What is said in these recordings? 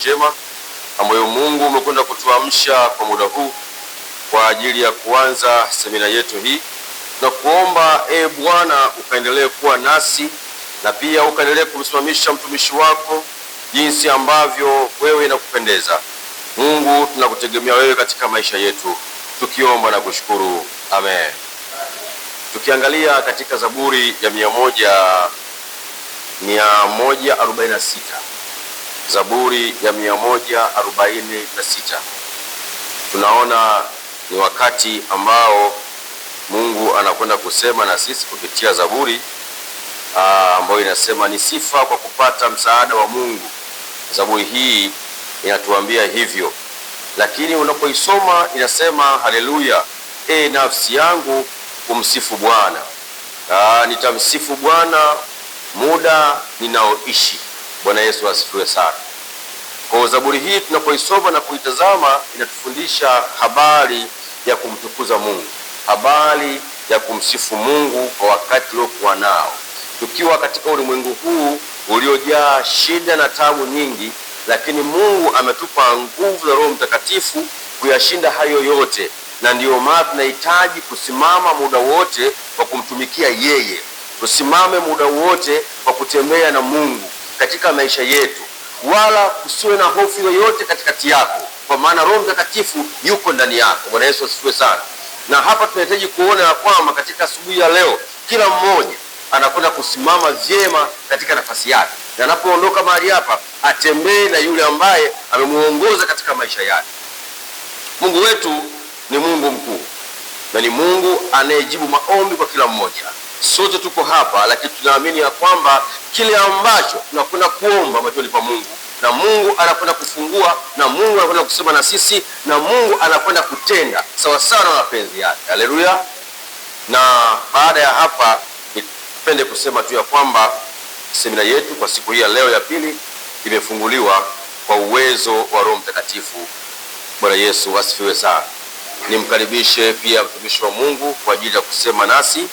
Njema ambayo Mungu umekwenda kutuamsha kwa muda huu kwa ajili ya kuanza semina yetu hii, na kuomba Bwana ukaendelee kuwa nasi na pia ukaendelee kumsimamisha mtumishi wako jinsi ambavyo wewe inakupendeza. Mungu, tunakutegemea wewe katika maisha yetu, tukiomba na kushukuru. Amen. Tukiangalia katika Zaburi ya 146, Zaburi ya 146, tunaona ni wakati ambao Mungu anakwenda kusema na sisi kupitia Zaburi ambayo inasema ni sifa kwa kupata msaada wa Mungu. Zaburi hii inatuambia hivyo, lakini unapoisoma inasema haleluya, nafsi yangu kumsifu Bwana. Nitamsifu Bwana muda ninaoishi. Bwana Yesu asifiwe sana. Kwa Zaburi hii tunapoisoma na kuitazama inatufundisha habari ya kumtukuza Mungu, habari ya kumsifu Mungu kwa wakati uliokuwa nao, tukiwa katika ulimwengu huu uliojaa shida na tabu nyingi, lakini Mungu ametupa nguvu za Roho Mtakatifu kuyashinda hayo yote, na ndiyo maana tunahitaji kusimama muda wote kwa kumtumikia yeye. Tusimame muda wote kwa kutembea na Mungu katika maisha yetu, wala kusiwe na hofu yoyote katikati yako, kwa maana Roho Mtakatifu yuko ndani yako. Bwana Yesu asifiwe sana. Na hapa tunahitaji kuona ya kwamba katika asubuhi ya leo kila mmoja anakwenda kusimama vyema katika nafasi yake, na anapoondoka mahali hapa atembee na yule ambaye amemuongoza katika maisha yake. Mungu wetu ni Mungu mkuu na ni Mungu anayejibu maombi kwa kila mmoja. Sote tuko hapa, lakini tunaamini ya kwamba kile ambacho tunakwenda kuomba machoni pa Mungu, na Mungu anakwenda kufungua, na Mungu anakwenda kusema na sisi, na Mungu anakwenda kutenda sawa sawa na mapenzi yake. Haleluya. Na baada ya hapa nipende kusema tu ya kwamba semina yetu kwa siku hii ya leo ya pili imefunguliwa kwa uwezo wa Roho Mtakatifu. Bwana Yesu asifiwe sana. Nimkaribishe pia mtumishi wa Mungu kwa ajili ya kusema nasi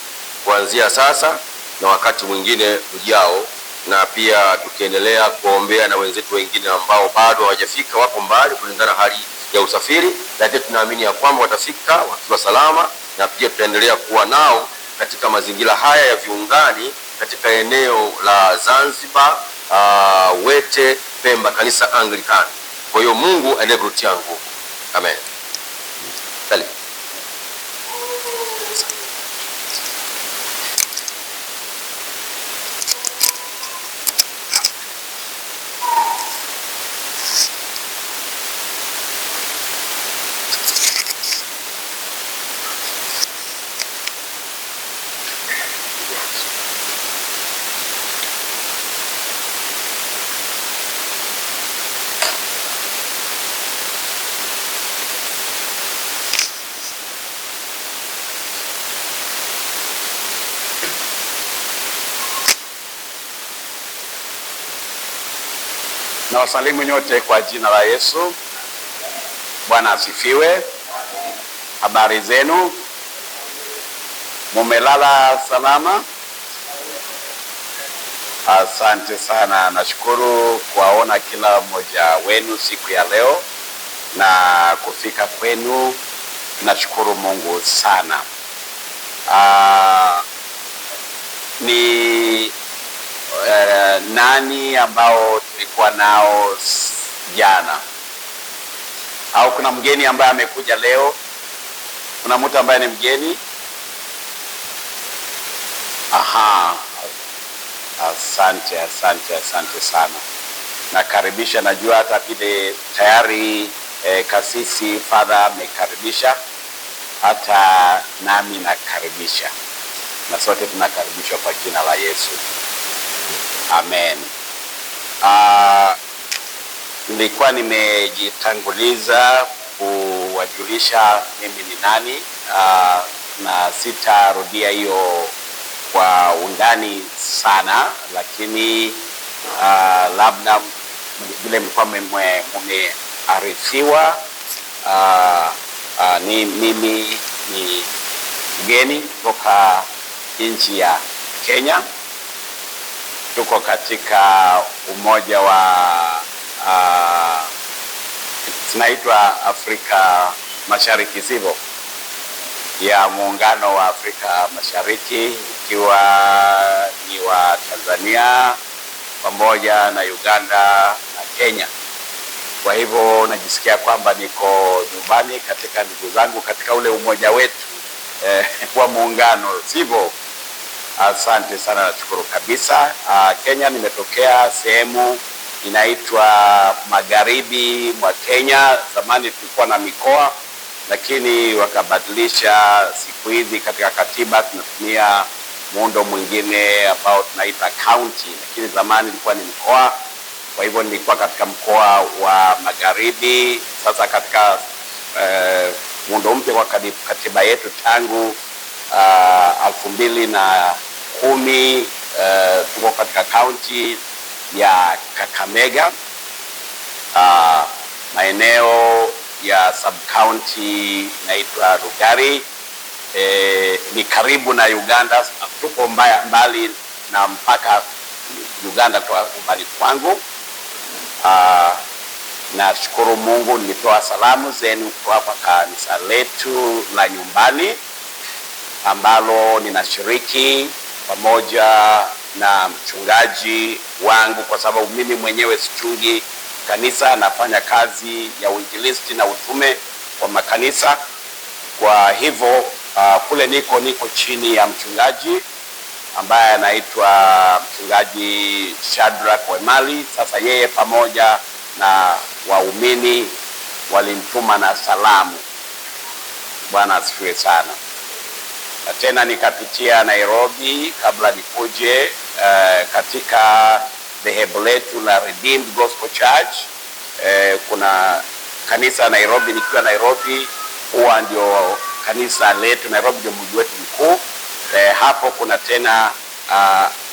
kuanzia sasa na wakati mwingine ujao, na pia tukiendelea kuombea na wenzetu wengine ambao bado hawajafika, wako mbali kulingana na hali ya usafiri, lakini tunaamini ya kwamba watafika wakiwa salama, na pia tutaendelea kuwa nao katika mazingira haya ya viungani katika eneo la Zanzibar, Wete, Pemba, kanisa Anglikana. Kwa hiyo Mungu aendelee kututia nguvu. Amen. Karibu. Na wasalimu nyote kwa jina la Yesu. Bwana asifiwe. Habari zenu? Mumelala salama? Asante sana. Nashukuru kuwaona kila mmoja wenu siku ya leo na kufika kwenu. Nashukuru Mungu sana. Ni nani ambao tulikuwa nao jana, au kuna mgeni ambaye amekuja leo? Kuna mtu ambaye ni mgeni? Aha, asante sana. Nakaribisha. Najua hata vile tayari kasisi Father amekaribisha, hata nami nakaribisha, na sote tunakaribishwa kwa jina la Yesu. Amen. Nilikuwa nimejitanguliza kuwajulisha mimi ni nani, na sitarudia hiyo kwa undani sana, lakini labda vile mlikuwa mmearifiwa, mimi ni mgeni kutoka nchi ya Kenya. Tuko katika umoja wa zinaitwa Afrika Mashariki, sivyo? Ya Muungano wa Afrika Mashariki, ikiwa ni wa Tanzania pamoja na Uganda na Kenya. Kwa hivyo najisikia kwamba niko nyumbani katika ndugu zangu katika ule umoja wetu wa muungano, sivyo? Asante sana, nashukuru kabisa. Kenya nimetokea sehemu inaitwa magharibi mwa Kenya. Zamani tulikuwa na mikoa, lakini wakabadilisha. Siku hizi katika katiba tunatumia muundo mwingine ambao tunaita county, lakini zamani ilikuwa ni mkoa. Kwa hivyo nilikuwa katika mkoa wa magharibi. Sasa katika muundo mpya wa katiba yetu tangu 2010 tuko katika kaunti ya Kakamega. Maeneo ya sub county inaitwa Lugari. Ni karibu na Uganda, tuko mbali na mpaka Uganda kwa umbali kwangu. Nashukuru Mungu nilitoa salamu zenu kwa kanisa letu la nyumbani ambalo ninashiriki pamoja na mchungaji wangu, kwa sababu mimi mwenyewe sichungi kanisa, nafanya kazi ya uinjilisti na utume kwa makanisa. Kwa hivyo kule niko chini ya mchungaji ambaye anaitwa mchungaji Shadrack Wemali. Sasa yeye pamoja na waumini walimtuma na salamu. Bwana asifiwe sana. Na tena nikapitia Nairobi kabla nikuje katika dhehebu letu la Redeemed Gospel Church. Kuna kanisa Nairobi, nikiwa Nairobi huwa ndio kanisa letu. Nairobi ndio mji wetu mkuu. Hapo kuna tena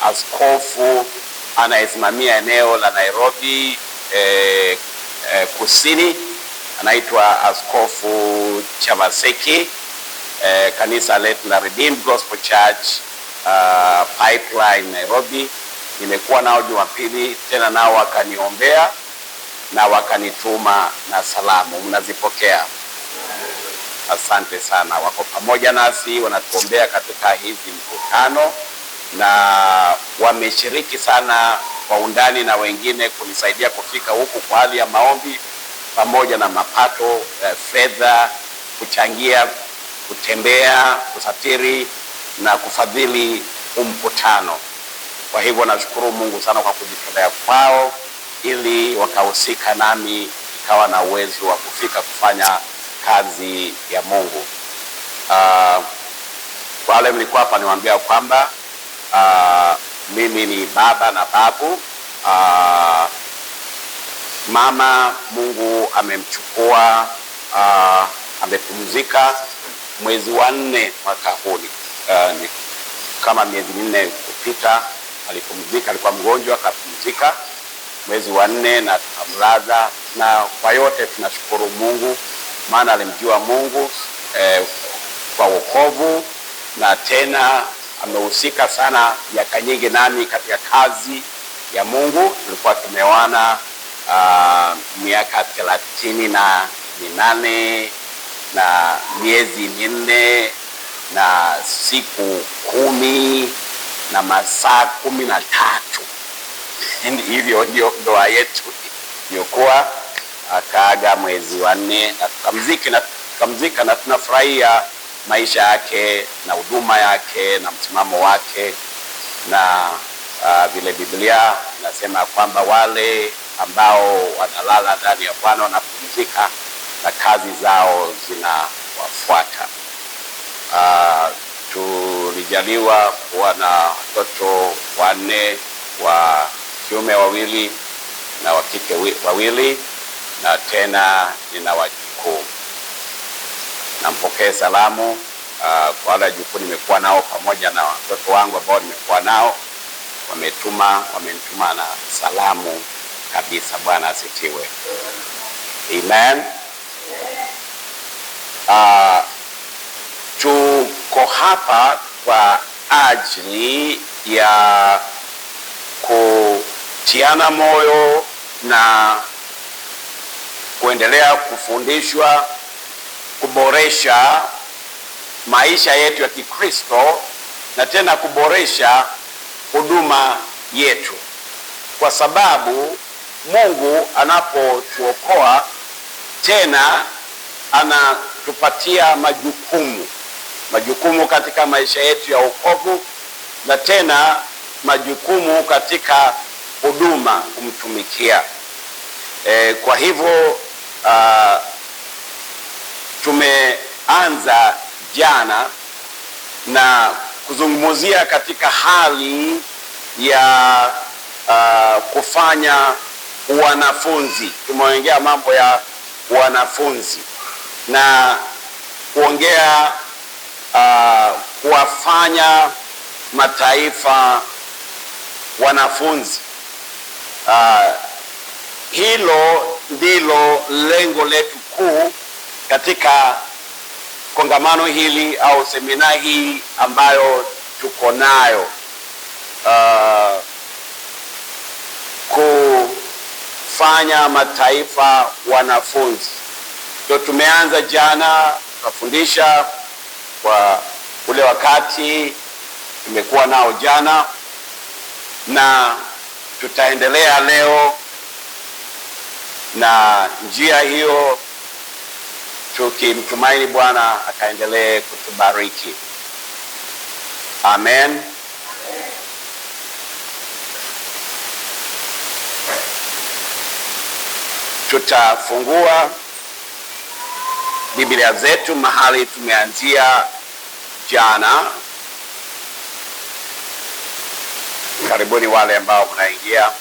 askofu anayesimamia eneo la Nairobi kusini, anaitwa Askofu Chavaseki. Kanisa letu la Redeemed Gospel Church Pipeline Nairobi, nimekuwa nao Jumapili, tena nao wakaniombea na wakanituma na salamu. Mnazipokea? Asante sana. Wako pamoja nasi, wanatuombea katika hizi mkutano na wameshiriki sana kwa undani na wengine kunisaidia kufika huku kwa hali ya maombi pamoja na mapato, fedha, kuchangia, kutembea, kusafiri na kufadhili mkutano. Kwa hivyo nashukuru Mungu sana kwa kujitolea kwao ili wakahusika nami ikawa na uwezo wa kufika kufanya kazi ya Mungu. Wale mlikuwa hapa niwaambia kwamba mimi ni baba na babu. Mama Mungu amemchukua, amepumzika mwezi wa 4 mwaka huu. Ni kama miezi 4 kupita alipumzika, alikuwa mgonjwa, akapumzika mwezi wa 4 na tukamlaza. Na kwa yote tunashukuru Mungu, maana alimjua Mungu kwa wokovu, na tena amehusika sana miaka nyingi nami katika kazi ya Mungu. Tulikuwa tumeoana miaka 38 na miezi 4 na siku 10 na masaa 13. Hivyo ndio ndoa yetu iliyokuwa. Akaaga mwezi wa 4 na tukamzika na tunafurahia maisha yake na huduma yake na msimamo wake. Na vile Biblia inasema kwamba wale ambao wanalala ndani ya Bwana wanapumzika na kazi zao zinawafuata. Tulijaliwa kuwa na watoto 4, wa kiume 2 na wa kike 2, na tena nina wajukuu. Nampokee salamu kwa wale wajukuu nimekuwa nao pamoja na watoto wangu ambao nimekuwa nao, wamenituma na salamu kabisa. Bwana asifiwe. Amen. Tuko hapa kwa ajili ya kutiana moyo na kuendelea kufundishwa kuboresha maisha yetu ya Kikristo na tena kuboresha huduma yetu, kwa sababu Mungu anapotuokoa tena anatupatia majukumu katika maisha yetu ya wokovu, na tena majukumu katika huduma kumtumikia. Kwa hivyo tumeanza jana na kuzungumzia katika hali ya kufanya wanafunzi. Tumeongea mambo ya wanafunzi na kuongea kuwafanya mataifa wanafunzi. Hilo ndilo lengo letu kuu katika kongamano hili au semina hii ambayo tuko nayo, kufanya mataifa wanafunzi. Ndio tumeanza jana, tukafundisha kwa ule wakati tumekuwa nao jana, na tutaendelea leo na njia hiyo, tukimtumaini Bwana akaendelee kutubariki. Amen. Tutafungua Biblia zetu mahali tumeanzia jana. Karibuni wale ambao mnaingia.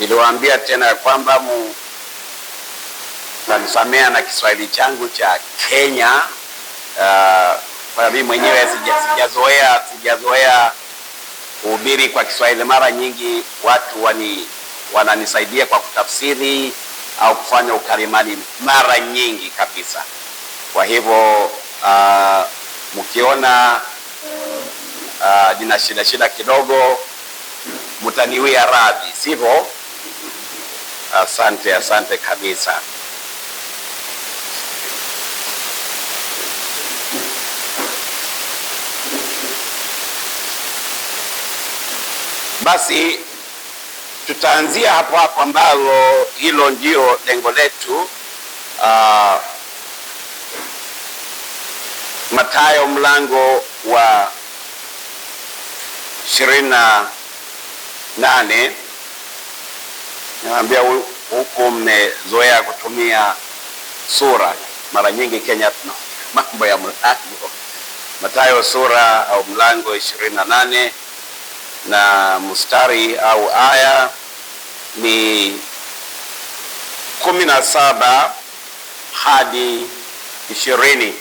Niliwaambia tena kwamba mtanisamea na Kiswahili changu cha Kenya. Kwa mimi mwenyewe sijazoea kuhubiri kwa Kiswahili. Mara nyingi watu wananisaidia kwa kutafsiri au kufanya ukalimani mara nyingi kabisa. Kwa hivyo mkiona nina shida kidogo, mtaniwia radhi, sivyo? Asante kabisa. Basi tutaanzia hapo ambalo hilo ndio lengo letu. Mathayo mlango wa 28. Naambia huko mmezoea kutumia sura. Mara nyingi Kenya tuna mambo ya mlango. Mathayo sura au mlango 28 na mstari au aya ni 17 hadi 20.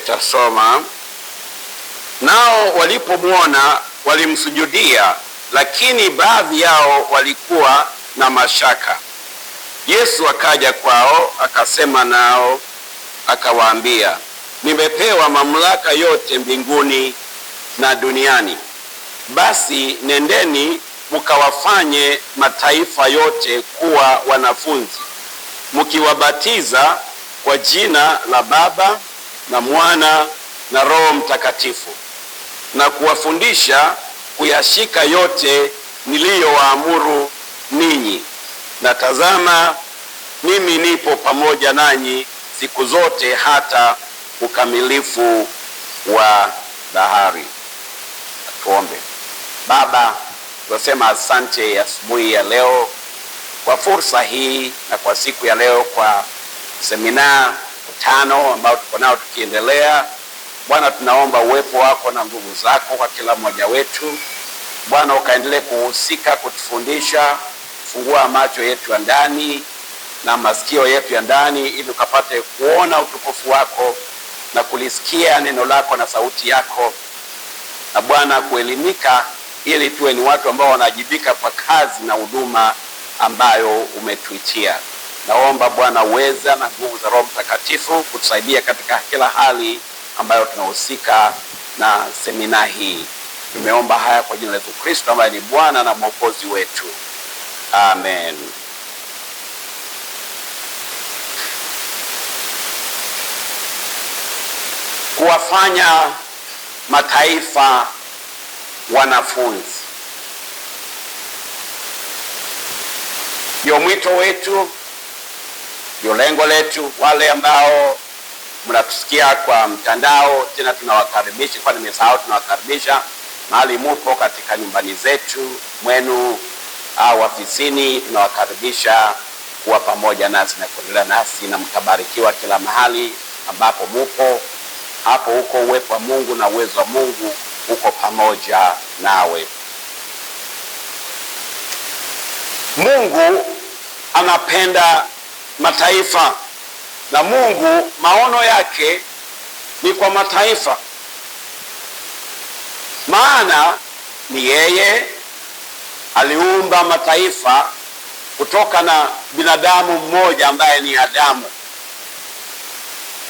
Tasoma. Nao walipomwona walimsujudia, lakini baadhi yao walikuwa na mashaka. Yesu akaja kwao, akasema nao, akawaambia, nimepewa mamlaka yote mbinguni na duniani. Basi nendeni mkawafanye mataifa yote kuwa wanafunzi, mkiwabatiza kwa jina la Baba na Mwana na Roho Mtakatifu, na kuwafundisha kuyashika yote niliyowaamuru ninyi. Na tazama, mimi nipo pamoja nanyi siku zote hata ukamilifu wa dahari. Tuombe. Baba, tunasema asante asubuhi ya leo kwa fursa hii na kwa siku ya leo, kwa semina tano ambao tuko nao tukiendelea. Bwana, tunaomba uwepo wako na nguvu zako kwa kila mmoja wetu. Bwana, ukaendelee kuhusika kutufundisha, fungua macho yetu ya ndani na masikio yetu ya ndani, ili ukapate kuona utukufu wako na kulisikia neno lako na sauti yako, na Bwana kuelimika, ili tuwe ni watu ambao wanajibika kwa kazi na huduma ambayo umetuitia. Naomba Bwana uweza na nguvu za Roho Mtakatifu kutusaidia katika kila hali ambayo tunahusika na semina hii. Tumeomba haya kwa jina la Yesu Kristo ambaye ni Bwana na Mwokozi wetu. Amen. Kuwafanya mataifa wanafunzi ndio mwito wetu, ndio lengo letu. Wale ambao mnatusikia kwa mtandao, tena tunawakaribisha, kwa nimesahau, tunawakaribisha mahali mupo katika nyumbani zetu mwenu au ofisini. Tunawakaribisha kuwa pamoja nasi na kuendelea nasi, na mtabarikiwa kila mahali ambapo mupo. Hapo huko uwepo wa Mungu na uwezo wa Mungu uko pamoja nawe. Mungu anapenda mataifa, na Mungu maono yake ni kwa mataifa, maana ni yeye aliumba mataifa kutoka na binadamu mmoja ambaye ni Adamu.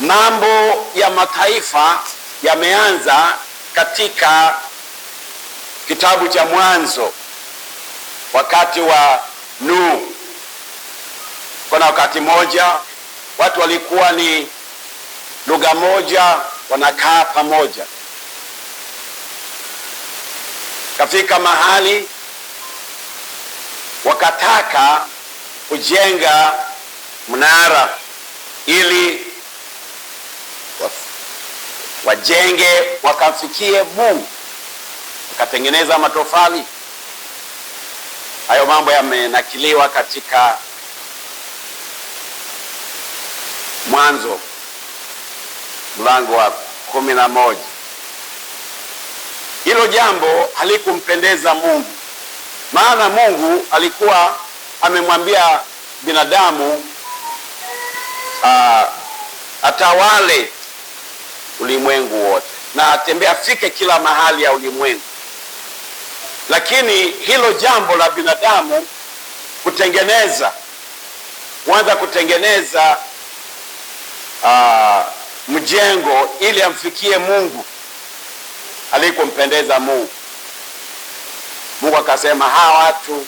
Mambo ya mataifa yameanza katika kitabu cha Mwanzo, wakati wa Nuhu. Kuna wakati moja watu walikuwa ni lugha moja, wanakaa pamoja. Kafika mahali wakataka kujenga mnara ili wajenge wakamfikie Mungu, wakatengeneza matofali. Hayo mambo yamenakiliwa katika Mwanzo mlango wa 11. Hilo jambo halikumpendeza Mungu, maana Mungu alikuwa amemwambia binadamu atawale ulimwengu wote na atembea, afike kila mahali ya ulimwengu. Lakini hilo jambo la binadamu kuanza kutengeneza mjengo ili amfikie Mungu alikumpendeza Mungu. Mungu akasema hawa watu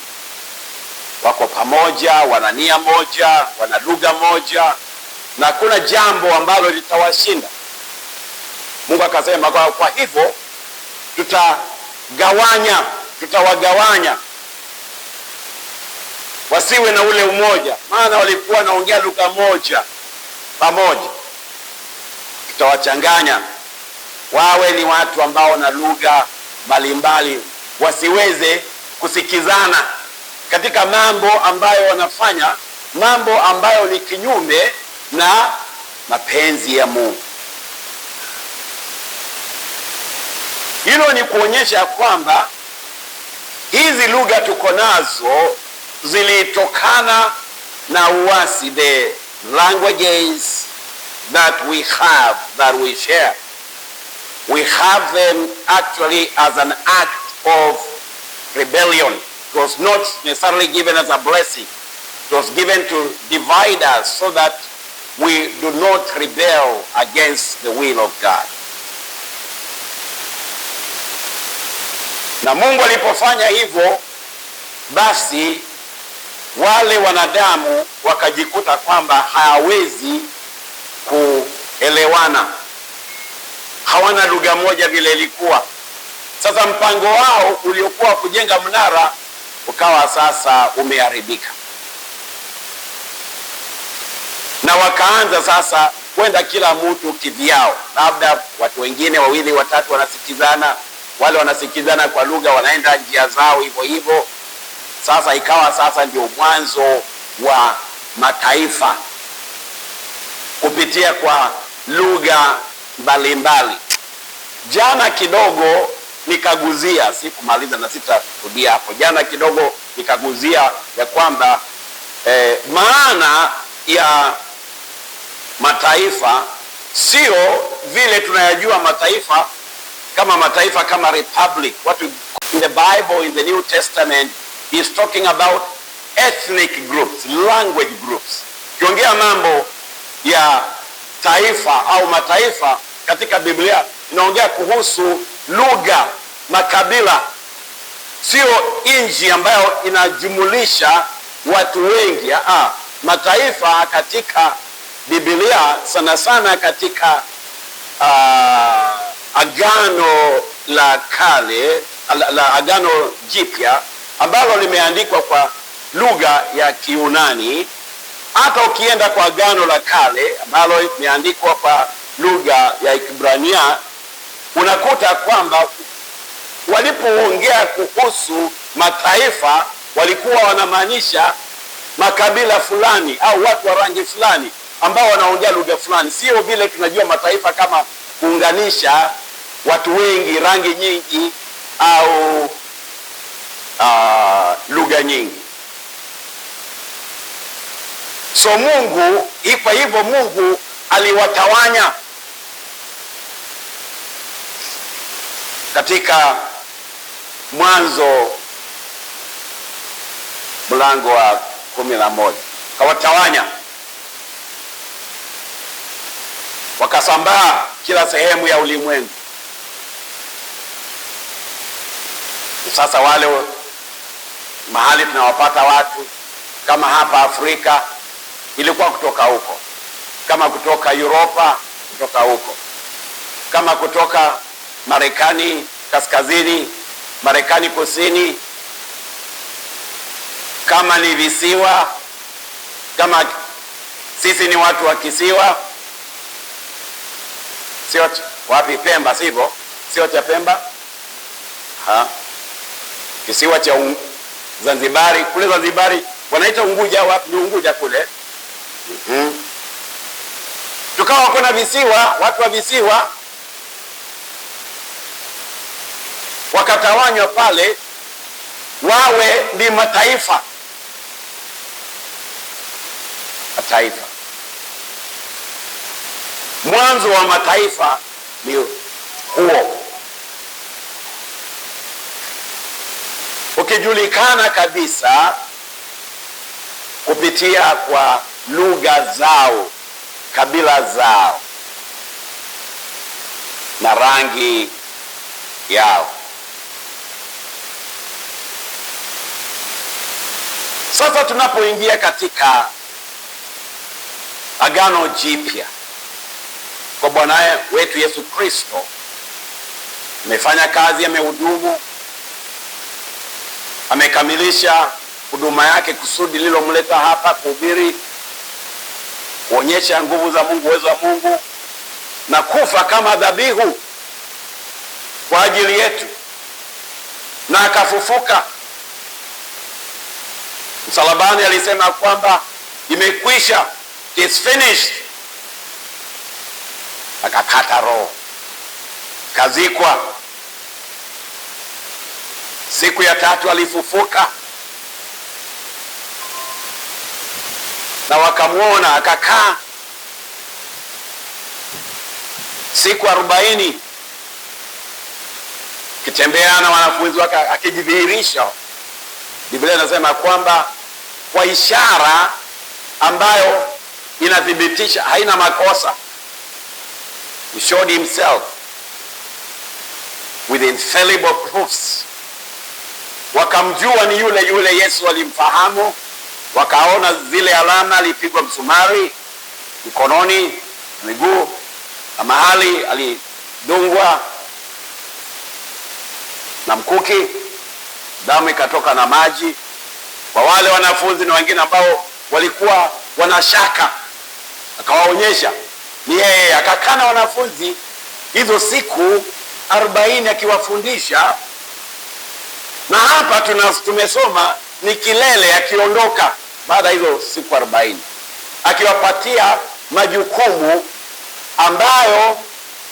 wako pamoja, wana nia moja, wana lugha moja, na hakuna jambo ambalo litawashinda. Mungu akasema kwa hivyo tutawagawanya wasiwe na ule umoja, maana walikuwa naongea lugha moja pamoja. Tutawachanganya wawe ni watu ambao na lugha mbalimbali, wasiweze kusikizana katika mambo ambayo wanafanya, mambo ambayo ni kinyume na mapenzi ya Mungu. Hilo ni kuonyesha kwamba hizi lugha tuko nazo zilitokana na uasi, the languages that we have, that we share. We have them actually as an act of rebellion. It was not necessarily given as a blessing. It was given to divide us so that we do not rebel against the will of God. Na Mungu alipofanya hivyo, basi wale wanadamu wakajikuta kwamba hawawezi kuelewana, hawana lugha moja vile ilikuwa. Sasa mpango wao uliokuwa kujenga mnara ukawa sasa umeharibika, na wakaanza sasa kwenda kila mtu kivyao. Labda watu wengine wawili watatu wanasikizana, wale wanasikizana kwa lugha wanaenda njia zao hivyo hivyo. Sasa ikawa sasa ndio mwanzo wa mataifa kupitia kwa lugha mbalimbali. Jana kidogo nikaguzia, sikumaliza na sitarudia hapo. Jana kidogo nikaguzia ya kwamba maana ya mataifa sio vile tunayajua mataifa kama republic. What in the Bible, in the New Testament, is talking about ethnic groups, language groups. Kiongea mambo ya taifa au mataifa katika Biblia inaongea kuhusu lugha, makabila, sio nchi ambayo inajumulisha watu wengi. Mataifa katika Biblia sana sana katika Agano la Kale, la Agano Jipya ambalo limeandikwa kwa lugha ya Kiunani. Hata ukienda kwa Agano la Kale ambalo limeandikwa kwa lugha ya Kiebrania, unakuta kwamba walipoongea kuhusu mataifa walikuwa wanamaanisha makabila fulani au watu wa rangi fulani ambao wanaongea lugha fulani. Sio vile tunajua mataifa kama kuunganisha watu wengi, rangi nyingi au lugha nyingi. So Mungu, kwa hivyo Mungu aliwatawanya katika Mwanzo mlango wa 11. Kawatawanya wakasambaa kila sehemu ya ulimwengu. Sasa wale mahali tunawapata watu kama hapa Afrika ilikuwa kutoka huko, kama kutoka Europa kutoka huko, kama kutoka Marekani kaskazini, Marekani kusini, kama ni visiwa, kama sisi ni watu wa kisiwa, sio wapi, Pemba, sivyo? Sio cha Pemba, kisiwa cha Zanzibari. Kule Zanzibari wanaita Unguja, wapi? Ni Unguja kule. Tukawa kuna visiwa, watu wa visiwa wakatawanywa pale wawe ni mataifa. Mwanzo wa mataifa ni huo, ukijulikana kabisa kupitia kwa lugha zao, kabila zao na rangi yao. Sasa tunapoingia katika Agano Jipya kwa Bwana wetu Yesu Kristo, amefanya kazi, amehudumu, amekamilisha huduma yake, kusudi lilomleta hapa kuhubiri, kuonyesha nguvu za Mungu, uwezo wa Mungu, na kufa kama dhabihu kwa ajili yetu, na akafufuka. Msalabani alisema kwamba imekwisha, it is finished. Akakata roho, kazikwa. Siku ya tatu alifufuka na wakamwona, akakaa siku 40 akitembea na wanafunzi wake, akijidhihirisha. Biblia inasema kwamba kwa ishara ambayo inathibitisha, haina makosa. He showed himself with infallible proofs. Wakamjua ni yule yule Yesu, walimfahamu, wakaona zile alama, alipigwa msumari mkononi, miguu, na mahali alidungwa na mkuki, damu ikatoka na maji. Kwa wale wanafunzi na wengine ambao walikuwa wanashaka, akawaonyesha ni yeye. Akakaa na wanafunzi hizo siku 40 akiwafundisha, na hapa tumesoma ni kilele, akiondoka baada hizo siku 40 akiwapatia majukumu ambayo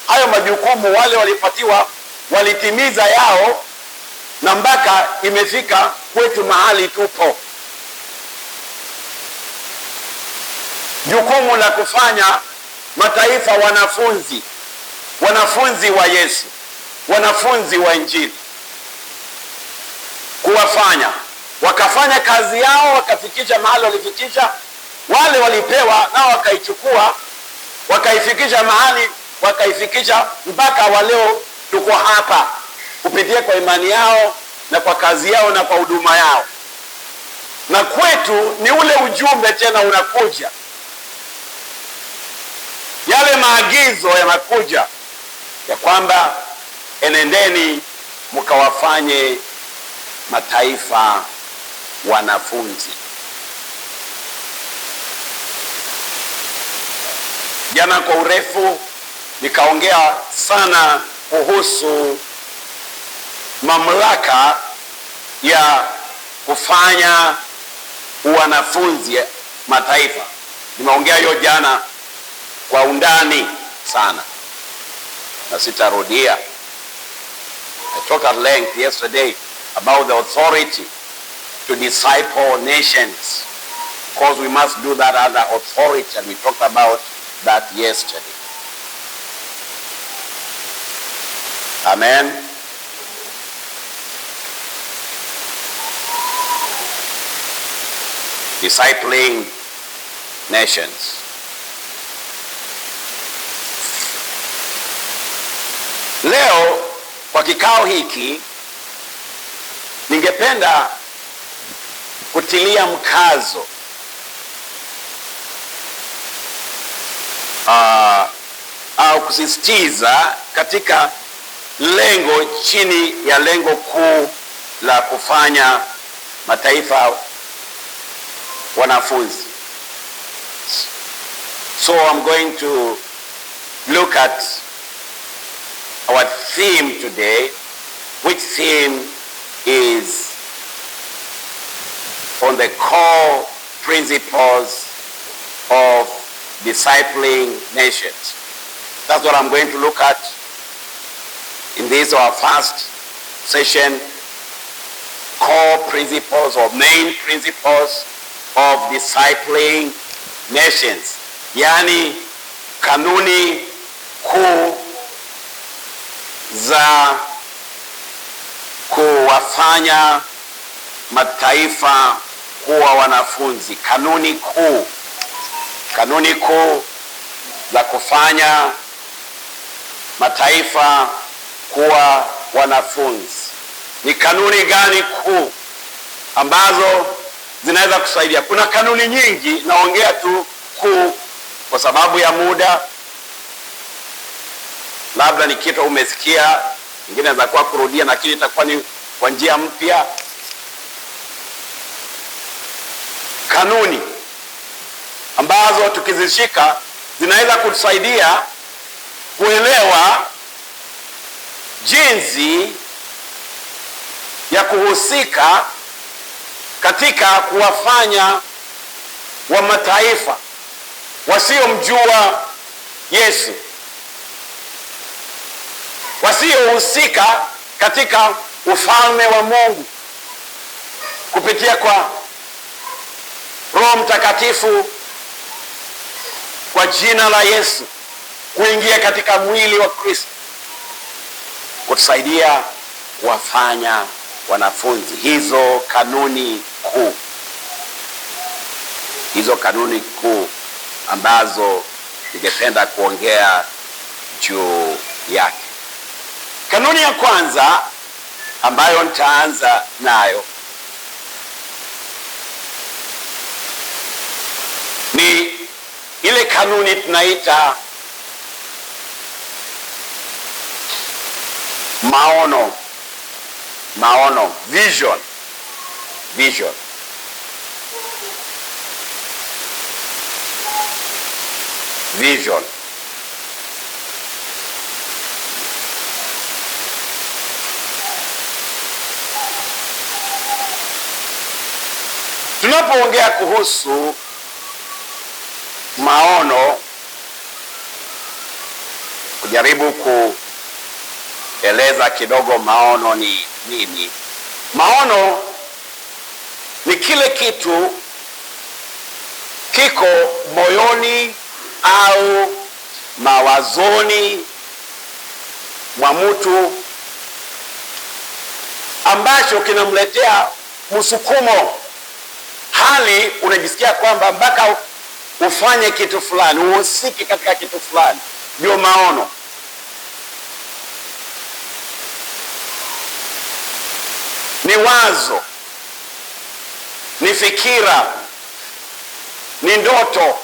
hayo majukumu wale walipatiwa walitimiza yao, na mpaka imefika kwetu mahali tupo. Jukumu la kufanya mataifa wanafunzi wa Yesu, wanafunzi wa Injili, kuwafanya wakafanya kazi yao, wakafikisha mahali walifikisha. Wale walipewa nao wakaichukua, wakaifikisha mahali, wakaifikisha mpaka waleo tuko hapa, kupitia kwa imani yao na kwa kazi yao na kwa huduma yao. Na kwetu ni ule ujumbe tena unakuja, yale maagizo yanakuja ya kwamba enendeni mkawafanye mataifa wanafunzi. Jana kwa urefu nikaongea sana kuhusu mamlaka ya kufanya wanafunzi mataifa. Nimeongea hiyo jana kwa undani sana na sitarudia. I talked at length yesterday about the authority to disciple nations, because we must do that under authority, and we talked about that yesterday. Amen. Discipling nations. Leo kwa kikao hiki ningependa kutilia mkazo au kusisitiza katika lengo, chini ya lengo kuu la kufanya mataifa wanafunzi. So I'm going to look at our theme today, which theme is on the core principles of discipling nations. That's what I'm going to look at in this, our first session, core principles or main principles of discipling nations, yani kanuni kuu za kuwafanya mataifa kuwa wanafunzi. Kanuni kuu za kufanya mataifa kuwa wanafunzi. Ni kanuni gani kuu ambazo zinaweza kusaidia? Kuna kanuni nyingi, naongea tu kuu kwa sababu ya muda. Labda ni kitu umesikia, ingine za kuwa kurudia, lakini itakuwa ni kwa njia mpya. Kanuni ambazo tukizishika zinaweza kutusaidia kuelewa jinsi ya kuhusika katika kuwafanya wa mataifa wasiomjua Yesu, wasiohusika katika ufalme wa Mungu kupitia kwa Roho Mtakatifu, kwa jina la Yesu, kuingia katika mwili wa Kristo, kutusaidia kuwafanya wanafunzi. Hizo kanuni kuu ambazo ningependa kuongea juu yake. Kanuni ya kwanza ambayo nitaanza nayo ni ile kanuni tunaita maono, vision. Tunapoongea kuhusu maono, kujaribu kueleza kidogo maono ni nini. Maono ni kile kitu kiko moyoni au mawazoni mwa mtu ambacho kinamletea msukumo, hali unajisikia kwamba mpaka ufanye kitu fulani, uhusike katika kitu fulani, ndio maono. Ni wazo, ni fikira, ni ndoto,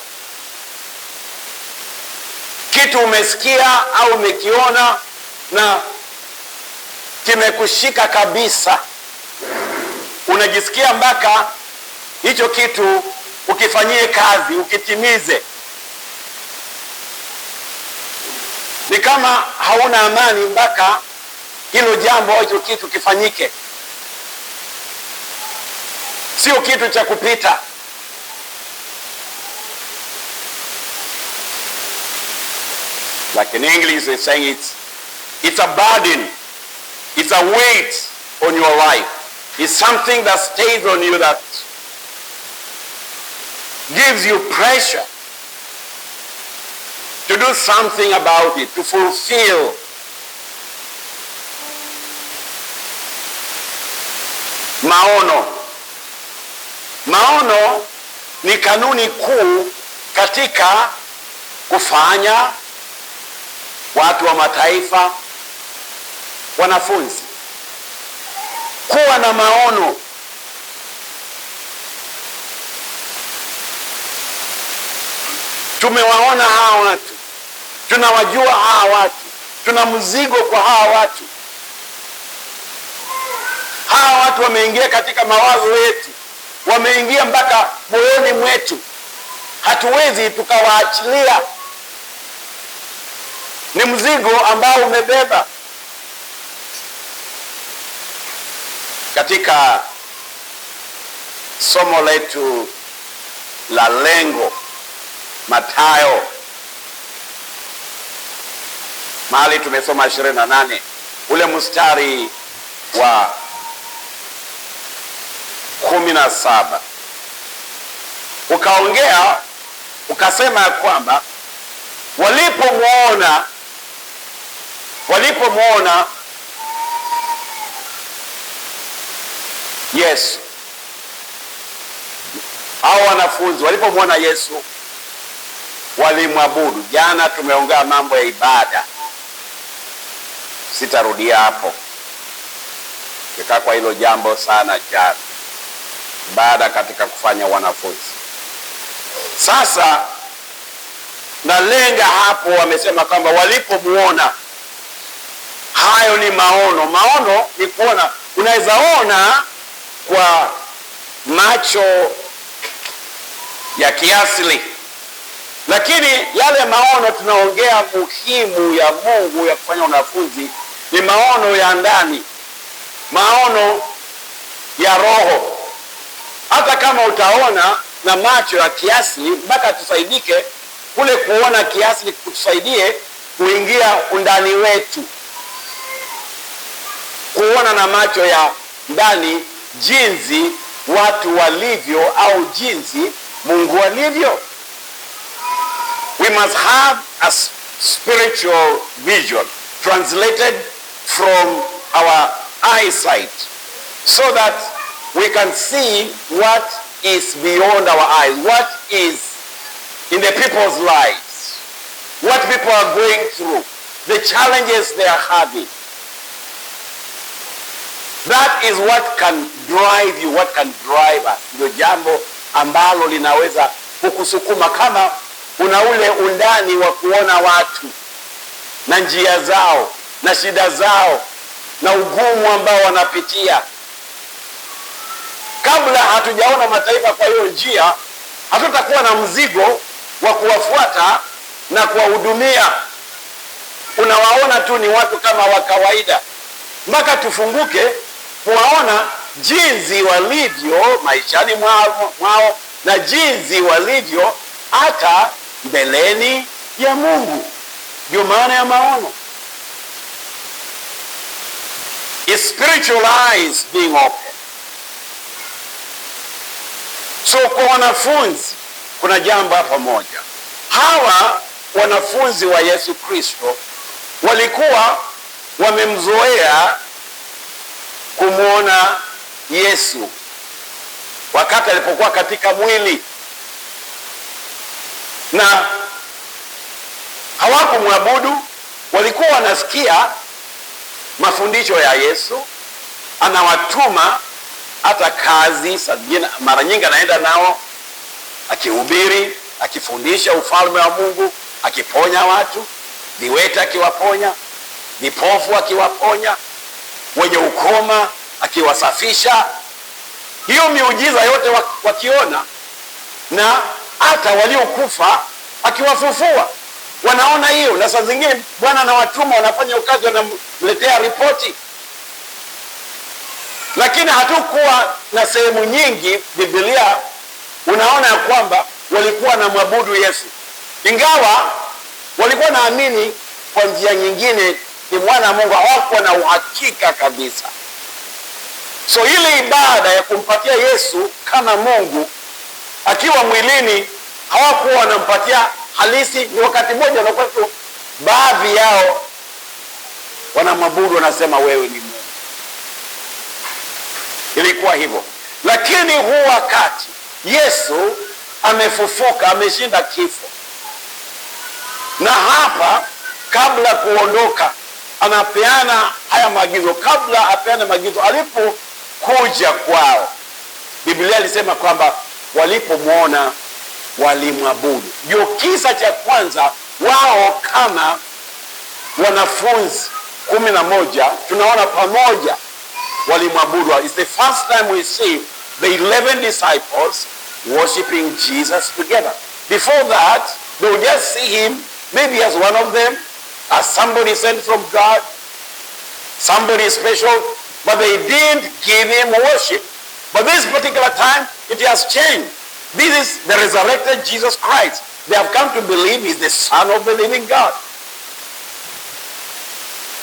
kitu umesikia au umekiona na kimekushika kabisa, unajisikia mpaka hicho kitu ukifanyie kazi, ukitimize. Ni kama hauna amani mpaka hilo jambo au hicho kitu kifanyike. Sio kitu cha kupita. Like in English they're saying it's a burden, it's a weight on your life. It's something that stays on you, that gives you pressure to do something about it, to fulfill. Maono. Maono ni kanuni kuu katika kufanya watu wa mataifa, wanafunzi, kuwa na maono. Tumewaona hawa watu, tunawajua hawa watu, tuna mzigo kwa hawa watu. Hawa watu wameingia katika mawazo yetu, wameingia mpaka moyoni mwetu, hatuwezi tukawaachilia. Ni mzigo ambao umebeba. Katika somo letu la lengo, Mathayo, mahali tumesoma 28, ule mstari wa 17, ukaongea ukasema ya kwamba walipomwona Yesu, hao wanafunzi walipomwona Yesu walimwabudu. Jana tumeongea mambo ya ibada, sitarudia hapo, kikaa kwa hilo jambo sana jana, ibada katika kufanya wanafunzi. Sasa nalenga hapo, wamesema kwamba walipomwona. Hayo ni maono. Maono ni kuona. Unaweza ona kwa macho ya kiasili, lakini yale maono tunaongea muhimu ya Mungu ya kufanya wanafunzi ni maono ya ndani, maono ya roho. Hata kama utaona na macho ya kiasili, mpaka tusaidike kule kuona kiasili, kutusaidie kuingia undani wetu, kuona na macho ya ndani jinsi watu walivyo au jinsi Mungu alivyo. We must have a spiritual vision translated from our eyesight, so that we can see what is beyond our eyes, what is in the people's lives, what people are going through, the challenges they are having. That is what can drive you, what can drive us. Ndio jambo ambalo linaweza kukusukuma, kama una ule undani wa kuona watu na njia zao na shida zao na ugumu ambao wanapitia. Kabla hatujaona mataifa kwa hiyo njia, hatutakuwa na mzigo wa kuwafuata na kuwahudumia. Unawaona tu ni watu kama wa kawaida, mpaka tufunguke kuwaona jinsi walivyo maishani mwao na jinsi walivyo hata mbeleni ya Mungu. Ndio maana ya maono. Spiritual eyes being open. So kwa wanafunzi kuna jambo hapa moja. Hawa wanafunzi wa Yesu Kristo walikuwa wamemzoea kumwona Yesu wakati alipokuwa katika mwili, na hawakumwabudu. Walikuwa wanasikia mafundisho ya Yesu, anawatuma hata kazi, mara nyingi anaenda nao akihubiri, akifundisha ufalme wa Mungu, akiponya watu, viwete akiwaponya, vipofu akiwaponya, wenye ukoma akiwasafisha. Hiyo miujiza yote wakiona, na hata waliokufa akiwafufua. Wanaona hiyo, na saa zingine Bwana anawatuma wanafanya ukazi, wanamletea ripoti. Lakini hatukuwa na sehemu nyingi Biblia unaona ya kwamba walikuwa na mwabudu Yesu, ingawa walikuwa naamini kwa njia nyingine ni mwana wa Mungu, hawakuwa na uhakika kabisa. So ile ibada ya kumpatia Yesu kama Mungu akiwa mwilini, hawakuwa wanampatia halisi. Ni wakati mmoja wanakuwa tu, baadhi yao wanamwabudu, wanasema wewe ni Mungu. Ilikuwa hivyo. Lakini huu wakati Yesu amefufuka, ameshinda kifo, na hapa kabla kuondoka anapeana haya maagizo. Kabla apeane maagizo, alipokuja kwao, Biblia ilisema kwamba walipomwona walimwabudu. Ndio kisa cha kwanza wao kama wanafunzi 11 tunaona pamoja walimwabudu. It's the first time we see the 11 disciples worshiping Jesus together. Before that, they would just see him maybe as one of them, as somebody sent from God, somebody special, but they didn't give him worship. But this particular time, it has changed. This is the resurrected Jesus Christ. They have come to believe he's the Son of the living God.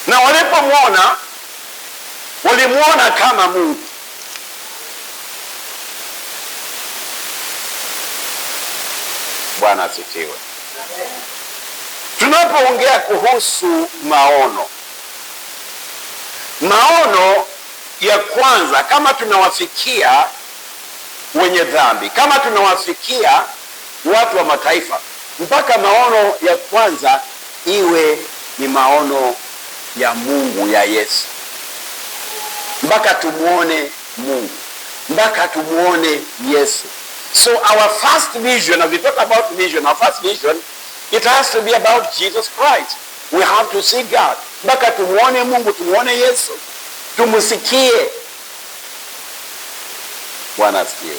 Na walipomwona, walimwona kama Mungu. Bwana asifiwe. Tunapoongea kuhusu maono, maono ya kwanza, kama tunawafikia wenye dhambi, kama tunawafikia watu wa mataifa, mpaka maono ya kwanza iwe ni maono ya Mungu, ya Yesu, mpaka tumuone Mungu, mpaka tumuone Yesu. So our first vision, as we talk about vision, our first vision, it has to be about Jesus Christ. We have to see God, mpaka tumuone Mungu, tumuone Yesu, tumusikie. Bwana asifiwe.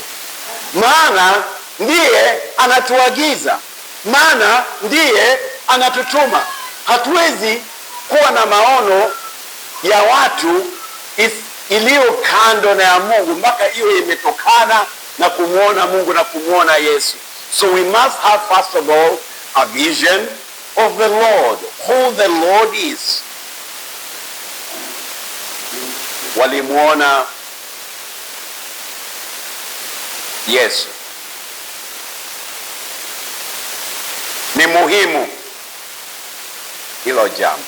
Maana ndiye anatuagiza, maana ndiye anatutuma. Hatuwezi kuwa na maono ya watu iliyo kando na ya Mungu mpaka iwe imetokana na kumwona Mungu na kumwona Yesu. So we must have first of all a vision of the Lord, who the Lord is. Walimwona Yesu. Ni muhimu hilo jambo.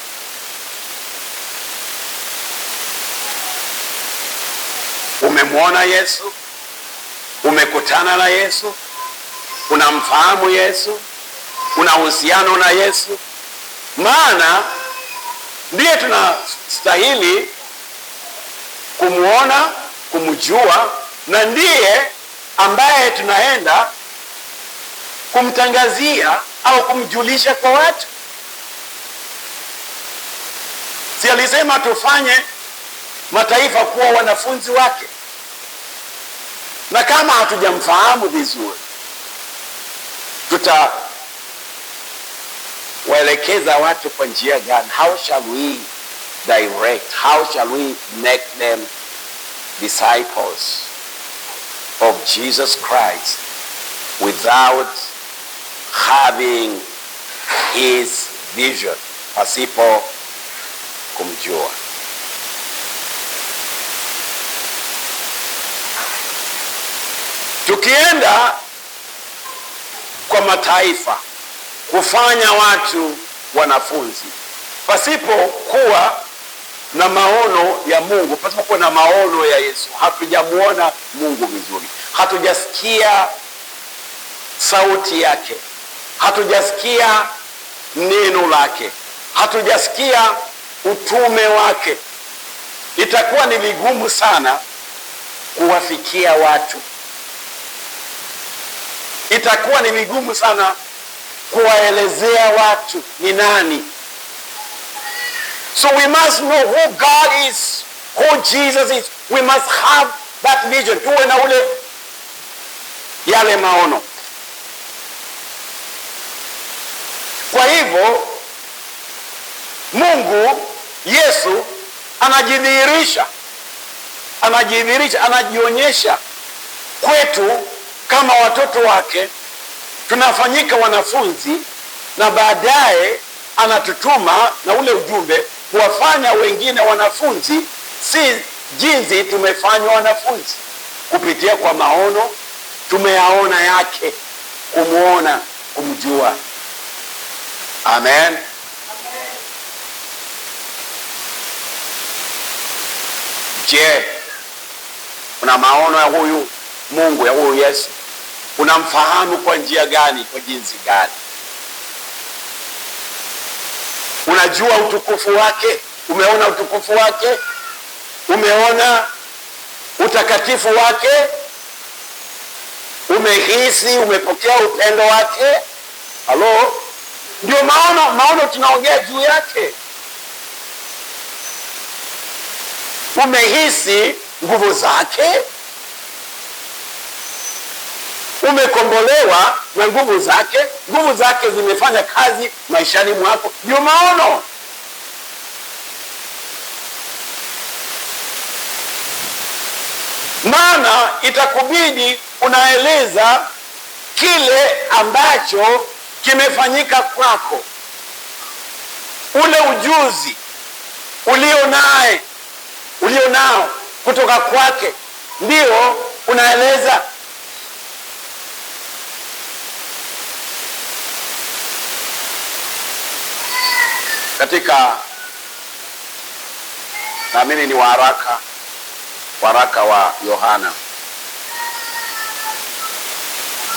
Umemwona Yesu, umekutana na Yesu, unamfahamu Yesu, una uhusiano na Yesu, maana ndiye tunastahili kumwona, kumjua, na ndiye ambaye tunaenda kumtangazia au kumjulisha kwa watu. Si alisema tufanye mataifa kuwa wanafunzi wake? Na kama hatujamfahamu vizuri, tutawaelekeza watu kwa njia gani? How shall we direct? How shall we make them disciples of Jesus Christ without having his vision, pasipo kumjua. Tukienda kwa mataifa kufanya watu wanafunzi, pasipo kuwa na maono ya Mungu, pasipo kuwa na maono ya Yesu, hatujamuona Mungu vizuri, hatujasikia sauti yake, hatujasikia neno lake, hatujasikia utume wake, itakuwa ni vigumu sana kuwafikia watu, itakuwa ni vigumu sana kuwaelezea watu ni nani. So we must know who God is, who Jesus is. We must have that vision. Tuwe na ule yale maono. Kwa hivyo Mungu Yesu anajidhihirisha, anajionyesha kwetu kama watoto wake, tunafanyika wanafunzi, na baadaye anatutuma na ule ujumbe kuwafanya wengine wanafunzi, si jinsi tumefanywa wanafunzi kupitia kwa maono tumeyaona yake, kumuona, kumjua. Amen. Je, una maono ya huyu Mungu, ya huyu Yesu? Unamfahamu kwa njia gani, kwa jinsi gani? Unajua utukufu wake? Umeona utukufu wake? Umeona utakatifu wake? Umehisi, umepokea upendo wake? Halo? Ndio maono tunaongea juu yake. Umehisi nguvu zake? Umekombolewa na nguvu zake? Nguvu zake zimefanya kazi maishani mwako? Ndio maono. Maana itakubidi unaeleza kile ambacho kimefanyika kwako, ule ujuzi ulionao kutoka kwake, ndio unaeleza. Katika, naamini ni waraka wa Yohana,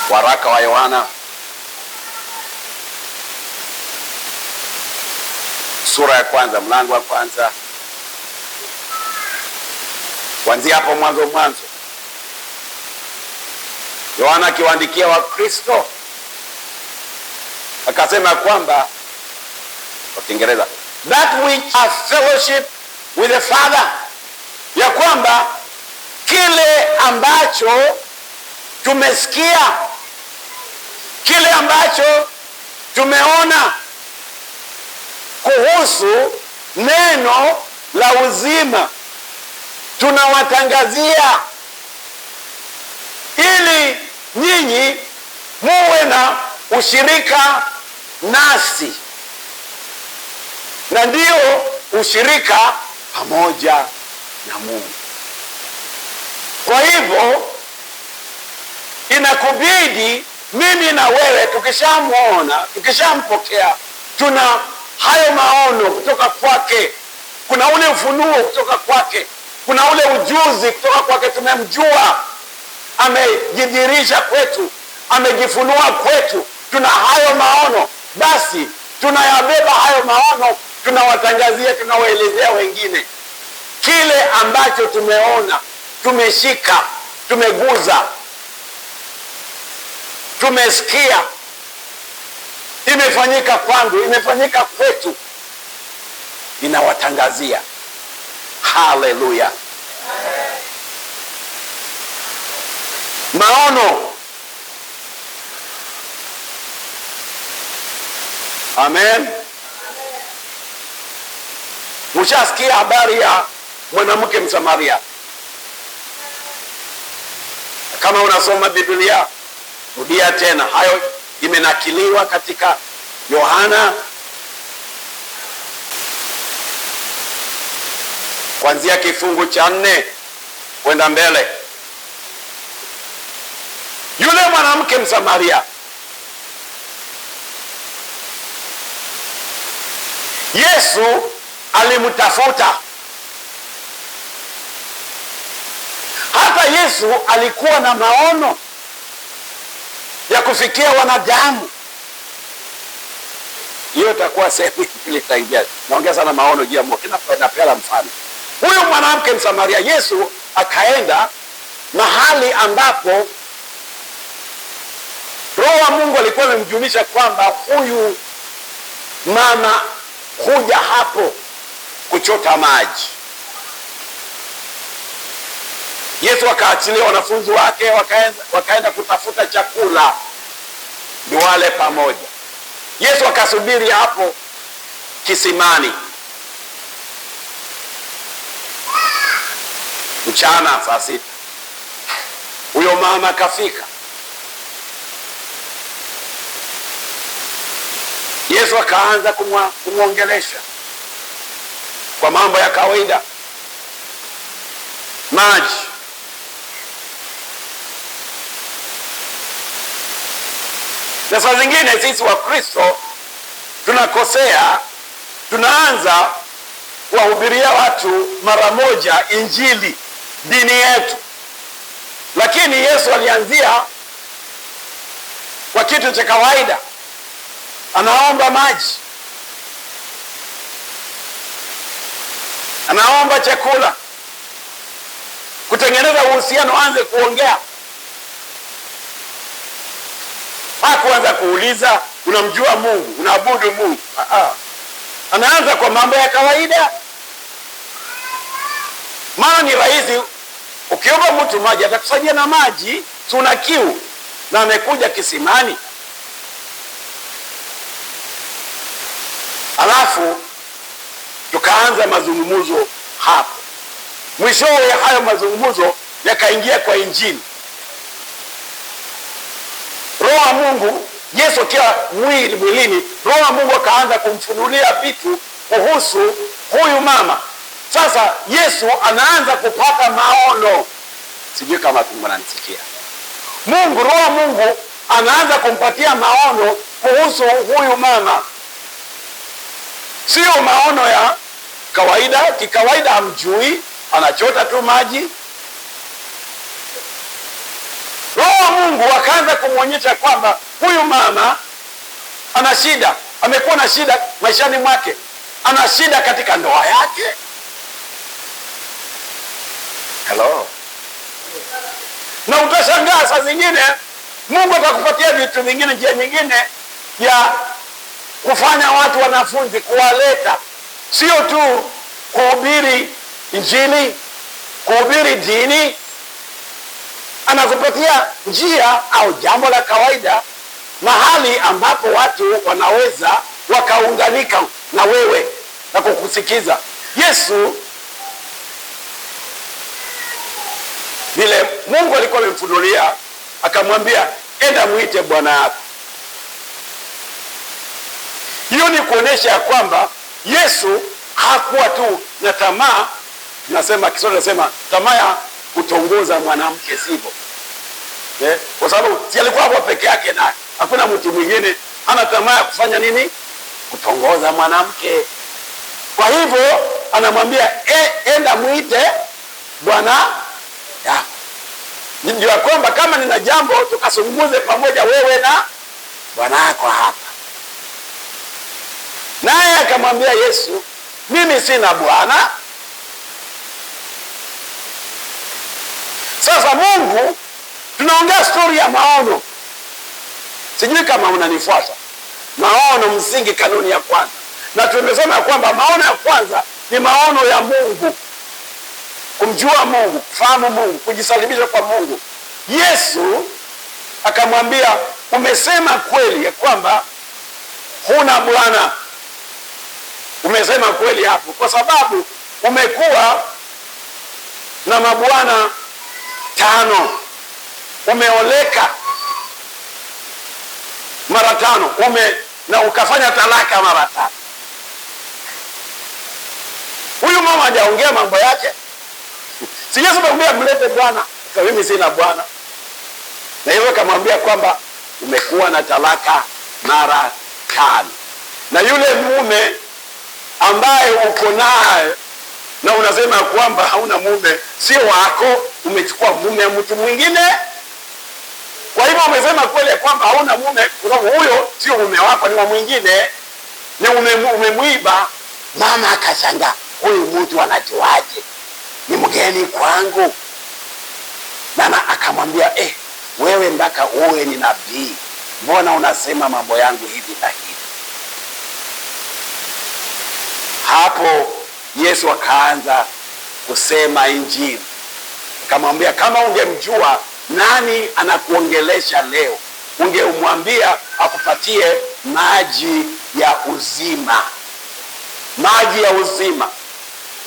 waraka wa Yohana sura ya kwanza, mlango wa kwanza, kuanzia hapo mwanzo. Yohana akiwaandikia Wakristo akasema kwamba, kwa Kiingereza, that which has fellowship with the Father, ya kwamba kile ambacho tumesikia, kile ambacho tumeona kuhusu neno la uzima tunawatangazia, ili nyinyi muwe na ushirika nasi, na ndio ushirika pamoja na Mungu. Kwa hivyo inakubidi mimi na wewe, tukishamuona, tukishampokea, tuna hayo maono kutoka kwake, kuna ule ufunuo kutoka kwake, kuna ule ujuzi kutoka kwake. Tumemjua, amejidhihirisha kwetu, amejifunua kwetu, tuna hayo maono. Basi tunayabeba hayo maono, tunawatangazia, tunawaelezea wengine kile ambacho tumeona, tumeshika, tumeguza, tumesikia, imefanyika kwangu, imefanyika kwetu, inawatangazia. Haleluya! Maono. Amen. Mshasikia habari ya mwanamke Msamaria? Kama unasoma Biblia, rudia tena. Hayo imenakiliwa katika Yohana kuanzia kifungu cha 4 kwenda mbele. Yule mwanamke Msamaria, Yesu alimtafuta. Hata Yesu alikuwa na maono ya kufikia wanadamu. Hiyo itakuwa sehemu ile itaingia. Naongea sana maono juu ya Mungu. Napenda mfano. Huyu mwanamke Msamaria, Yesu akaenda mahali ambapo Roho wa Mungu alikuwa amemjulisha kwamba huyu mama huja hapo kuchota maji. Yesu akaachilia wanafunzi wake wakaenda kutafuta chakula ndio wale pamoja. Yesu akasubiri hapo kisimani mchana saa 6. Huyo mama akafika. Yesu akaanza kumwongelesha kwa mambo ya kawaida, maji. Na saa zingine sisi wa Kristo tunakosea, tunaanza kuwahubiria watu mara moja injili, dini yetu. Lakini Yesu alianzia kwa kitu cha kawaida, anaomba maji, anaomba chakula, kutengeneza uhusiano, anze kuongea. Hakuanza kuuliza unamjua Mungu, unaabudu Mungu. Anaanza kwa mambo ya kawaida. Maana ni rahisi, ukiomba mtu maji atakusaidia na maji, tuna kiu na amekuja kisimani. Alafu tukaanza mazungumzo hapo. Mwishowe hayo mazungumzo yakaingia kwa injili. Roho wa Mungu, Yesu akiwa mwilini, Roho wa Mungu akaanza kumfunulia vitu kuhusu huyu mama. Sasa Yesu anaanza kupata maono. Sijui kama mnanisikia. Roho wa Mungu anaanza kumpatia maono kuhusu huyu mama. Sio maono ya kawaida. Kikawaida hamjui, anachota tu maji. Roho wa Mungu akaanza kumwonyesha kwamba huyu mama ana shida, amekuwa na shida maishani mwake, ana shida katika ndoa yake. Hello. Na utashangaa saa zingine Mungu atakupatia vitu vingine, njia nyingine ya kufanya watu wanafunzi, kuwaleta, sio tu kuhubiri injili, kuhubiri dini. Anakupatia njia au jambo la kawaida, mahali ambapo watu wanaweza wakaunganika na wewe na kukusikiza. Yesu, vile Mungu alikuwa amemfunulia, akamwambia enda muite bwana yako. Hiyo ni kuonesha ya kwamba Yesu hakuwa tu na tamaa, nasema Kiswahili nasema tamaa ya kutongoza mwanamke, sivyo? Kwa sababu si alikuwa hapo peke yake, na hakuna mtu mwingine ana tamaa ya kufanya nini? Kutongoza mwanamke. Kwa hivyo anamwambia enda muite bwana yako. Ndio kwamba kama nina jambo tukazungumze pamoja, wewe na bwana yako hapa. Naye akamwambia Yesu, mimi sina bwana. Sasa Mungu, tunaongea story ya maono. Sijui kama unanifuata. Maono msingi, kanuni ya kwanza. Na tumesema kwamba maono ya kwanza ni maono ya Mungu. Kumjua Mungu, kufahamu Mungu, kujisalimisha kwa Mungu. Yesu akamwambia, umesema kweli ya kwamba huna bwana. Umesema kweli hapo, kwa sababu umekuwa na mabwana 5 umeoleka mara 5 na ukafanya talaka mara 5. Huyu mama hajaongea mambo yake. Si Yesu akamwambia mlete bwana, kwa mimi sina bwana. Na hivyo akamwambia kwamba umekuwa na talaka mara 5. Na yule mume ambaye uko naye na unasema kwamba hauna mume, sio wako, umechukua mume wa mtu mwingine. Kwa hivyo umesema kweli kwamba hauna mume, kwa huyo sio mume wako, ni wa mwingine, ni umemwiba. Mama akashangaa, huyu mtu anajuaje? Ni mgeni kwangu. Mama akamwambia, wewe mpaka uwe ni nabii, mbona unasema mambo yangu hivi na hivi? Hapo Yesu akaanza kusema Injili. Akamwambia, kama ungemjua nani anakuongelesha leo, ungemwambia akupatie maji ya uzima. Maji ya uzima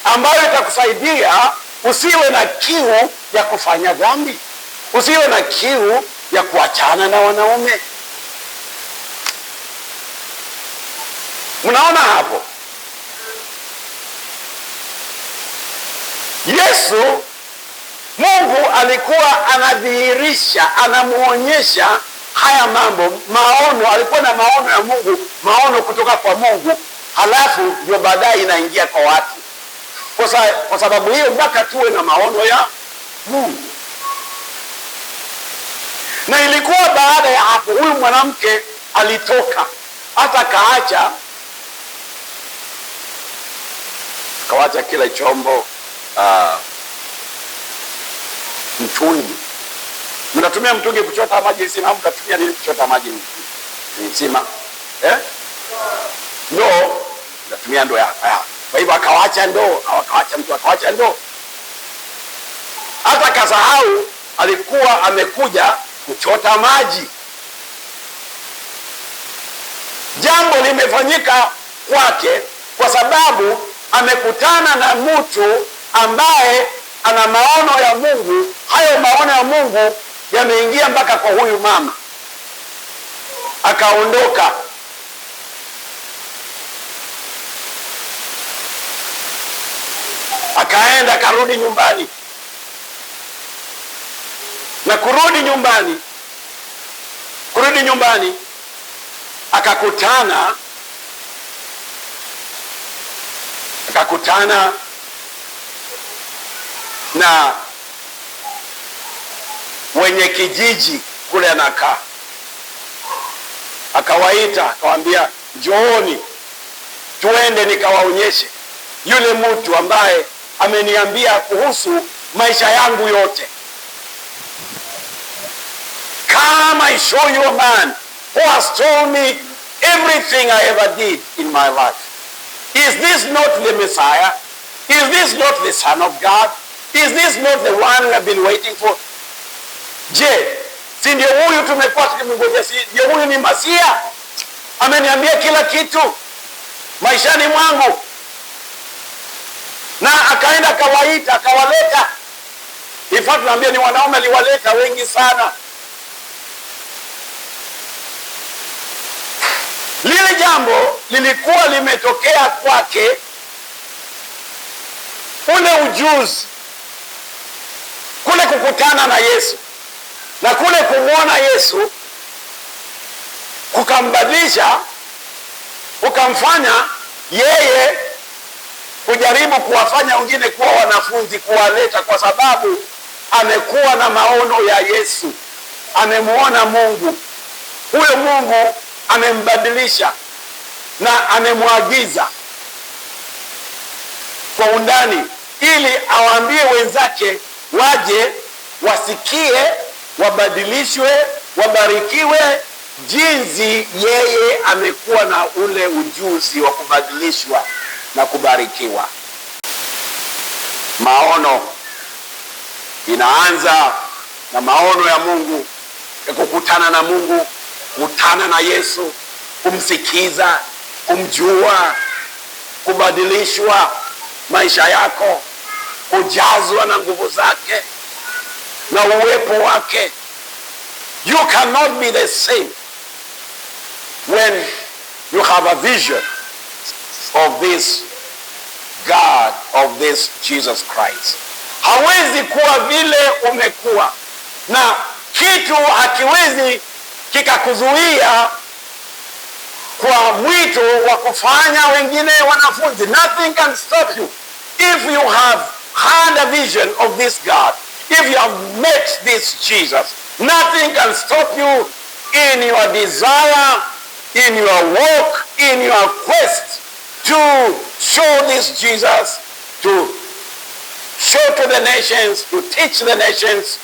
ambayo itakusaidia usiwe na kiu ya kufanya dhambi, usiwe na kiu ya kuachana na wanaume. Mnaona hapo? Yesu, Mungu alikuwa anadhihirisha, anamuonyesha haya mambo, maono. Alikuwa na maono ya Mungu, maono kutoka kwa Mungu, halafu ndio baadaye inaingia kwa watu. Kwa sababu hiyo mpaka tuwe na maono ya Mungu. Na ilikuwa baada ya hapo huyu mwanamke alitoka, hata kaacha kile chombo, mtungi. Mnatumia mtungi kuchota maji visima, mtatumia nini kuchota maji visima? Ndoo. Mnatumia ndoo. Kwa hivyo akawacha ndoo, akawacha ndoo. Hata kasahau alikuwa amekuja kuchota maji. Jambo limefanyika kwake kwa sababu amekutana na mtu ambaye ana maono ya Mungu. Hayo maono ya Mungu yameingia mpaka kwa huyu mama. Akaondoka. Akaenda, akarudi nyumbani. Na kurudi nyumbani akakutana na wenye kijiji kule anakaa. Akawaita, akawaambia, njooni tuende nikawaonyeshe yule mtu ambaye ameniambia kuhusu maisha yangu yote. Come, I show you a man who has told me everything I ever did in my life. Is this not the Messiah? Is this not the Son of God? Is this not the one we have been waiting for? Je, si ndio huyu tumekuwa tukimngojea? Si ndio huyu ni Masia? Ameniambia kila kitu maishani mwangu. Na akaenda akawaita, akawaleta. In fact, naambia ni wanaume aliwaleta wengi sana. Lile jambo lilikuwa limetokea kwake, ule ujuzi, kule kukutana na Yesu na kule kumwona Yesu kukambadilisha, kukamfanya yeye kujaribu kuwafanya wengine kuwa wanafunzi, kuwaleta, kwa sababu amekuwa na maono ya Yesu. Amemuona Mungu. Huyo Mungu amembadilisha na amemwagiza kwa undani ili awaambie wenzake waje wasikie, wabadilishwe, wabarikiwe jinsi yeye amekuwa na ule ujuzi wa kubadilishwa na kubarikiwa. Maono inaanza na maono ya Mungu, ya kukutana na Mungu, kukutana na Yesu, kumsikiza, kumjua, kubadilishwa maisha yako, kujazwa na nguvu zake na uwepo wake You cannot be the same when you have a vision of this God, of this Jesus Christ. Hawezi kuwa vile umekuwa, na kitu hakiwezi kikakuzuia kwa mwito wa kufanya wengine wanafunzi. Nothing can stop you if you have had a vision of this God, if you have met this Jesus. Nothing can stop you in your desire, in your walk, in your quest to show this Jesus, to show to the nations, to teach the nations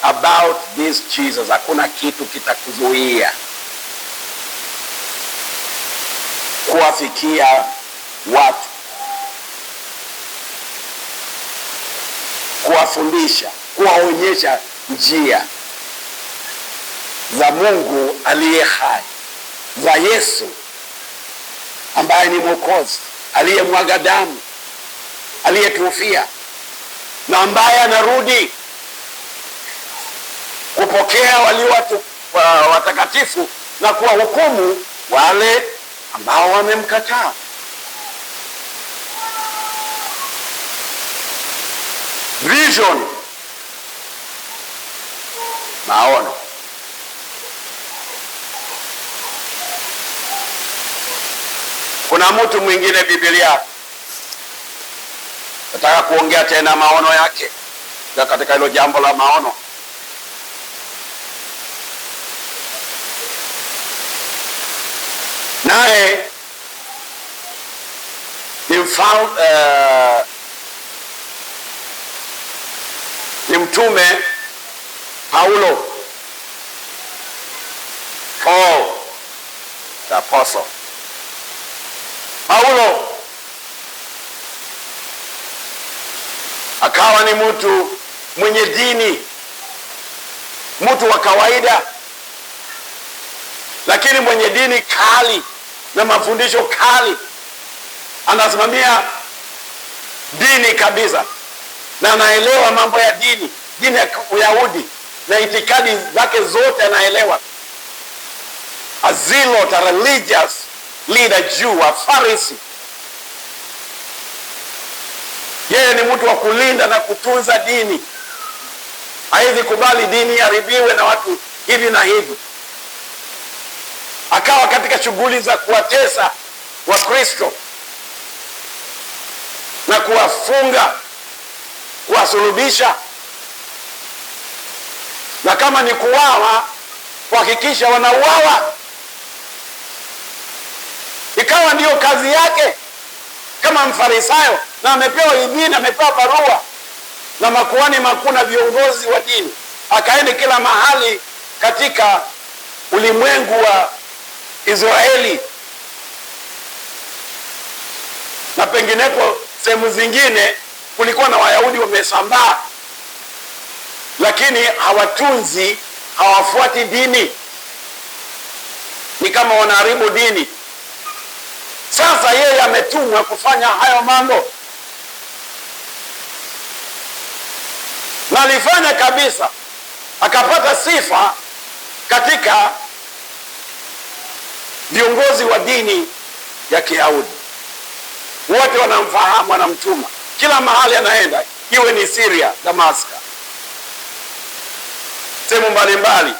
about this Jesus. Hakuna kitu kitakuzuia kuwafikia watu, kuwafundisha, kuwaonyesha njia za Mungu aliye hai, za Yesu ambaye ni Mwokozi, aliyemwaga damu, aliyetufia na ambaye anarudi kupokea walio watakatifu na kuwahukumu wale ambao wamemkataa. Vision, maono. Kuna mtu mwingine Biblia nataka kuongea tena maono yake katika hilo jambo la maono. Naye ni mtume Paulo, Paul the apostle. Paulo akawa ni mtu mwenye dini, mtu wa kawaida, lakini mwenye dini kali na mafundisho kali. Anasimamia dini kabisa na anaelewa mambo ya dini ya Uyahudi na itikadi zake zote anaelewa. A zealot, a religious leader, Jew, a Pharisee. Yeye ni mtu wa kulinda na kutunza dini. Haizi kubali dini haribiwe na watu hivi na hivi. Akawa katika shughuli za kuwatesa Wakristo na kuwafunga, kuwasulubisha, na kama ni kuuawa, kuhakikisha wanauawa. Ikawa ndiyo kazi yake kama Mfarisayo, na amepewa idhini, amepewa barua na makuhani makuu na viongozi wa dini. Akaenda kila mahali katika ulimwengu wa Israeli na penginepo sehemu zingine. Kulikuwa na Wayahudi wamesambaa, lakini hawatunzi, hawafuati dini, ni kama wanaharibu dini. Sasa yeye ametumwa kufanya hayo mambo, na alifanya kabisa, akapata sifa katika viongozi wa dini ya Kiyahudi. Wote wanamfahamu, wanamtuma kila mahali anaenda, iwe ni Syria, Damascus, sehemu mbalimbali.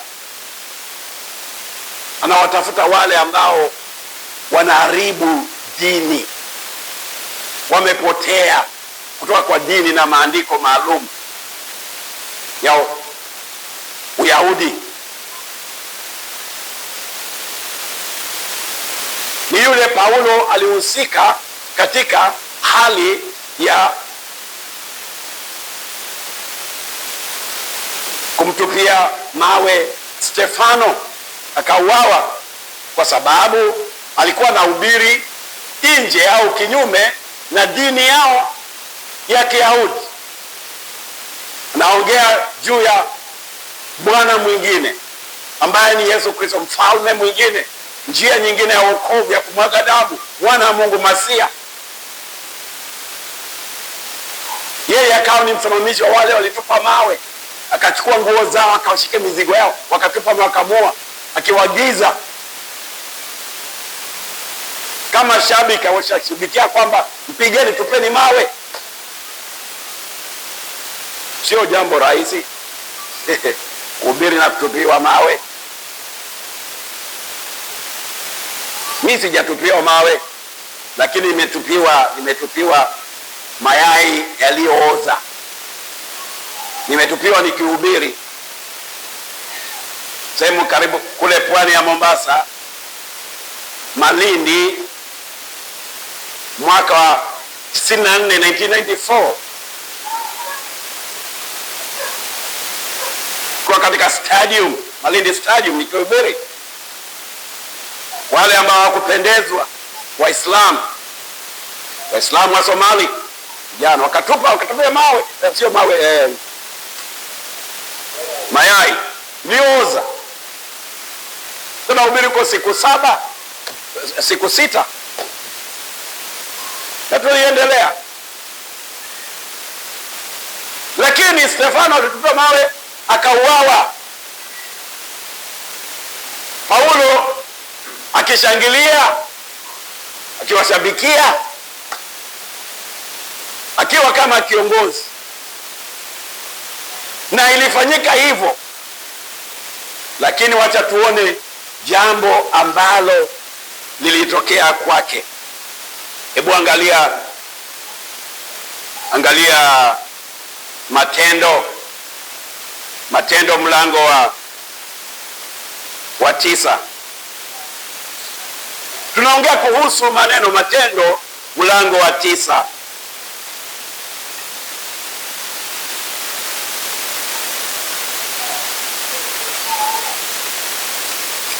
Anawatafuta wale ambao wanaharibu dini, wamepotea kutoka kwa dini na maandiko maalum ya Uyahudi. Ni yule Paulo alihusika katika hali ya kumtupia mawe Stefano, akauawa kwa sababu alikuwa anahubiri nje au kinyume na dini yao ya Kiyahudi. Naongea juu ya Bwana mwingine ambaye ni Yesu Kristo, mfalme mwingine, njia nyingine ya wokovu ya kumwaga damu, mwana wa Mungu Masia. Yeye akawa ni msimamizi wa wale walitupa mawe akachukua nguo zao, akawashika mizigo yao, wakatupa na wakamoa, akiwagiza kama shabiki awashabikia kwamba mpigeni, tupeni mawe. Sio jambo rahisi kuhubiri na kutupiwa mawe. Mimi sijatupiwa mawe, lakini nimetupiwa mayai yaliyooza. Nimetupiwa nikihubiri sehemu karibu kule pwani ya Mombasa, Malindi, mwaka wa 1994 kwa katika stadium, Malindi Stadium, nikihubiri. Wale ambao hawakupendezwa, Waislamu wa Somali jana wakatupia mawe, sio mawe, mayai nioza. Tunahubiri kwa siku sita na tuliendelea, lakini Stefano alitupia mawe akauawa. Paulo akishangilia, akiwashabikia, akiwa kama kiongozi, na ilifanyika hivyo. Lakini wacha tuone jambo ambalo lilitokea kwake. Hebu angalia Matendo mlango wa 9. Tunaongea kuhusu maneno. Matendo mlango wa 9.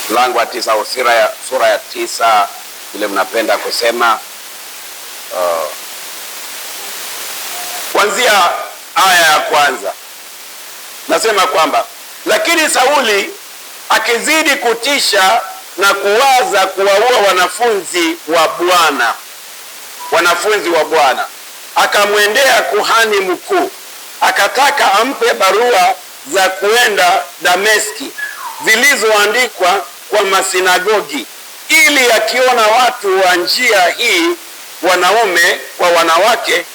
Mlango wa 9 au sura ya 9 ile mnapenda kusema, kuanzia aya ya kwanza. Nasema kwamba lakini Sauli akizidi kutisha na kuwaza kuwaua wanafunzi wa Bwana, akamwendea kuhani mkuu, akataka ampe barua za kuenda Dameski zilizoandikwa kwa masinagogi, ili akiona watu wa njia hii, wanaume kwa wanawake,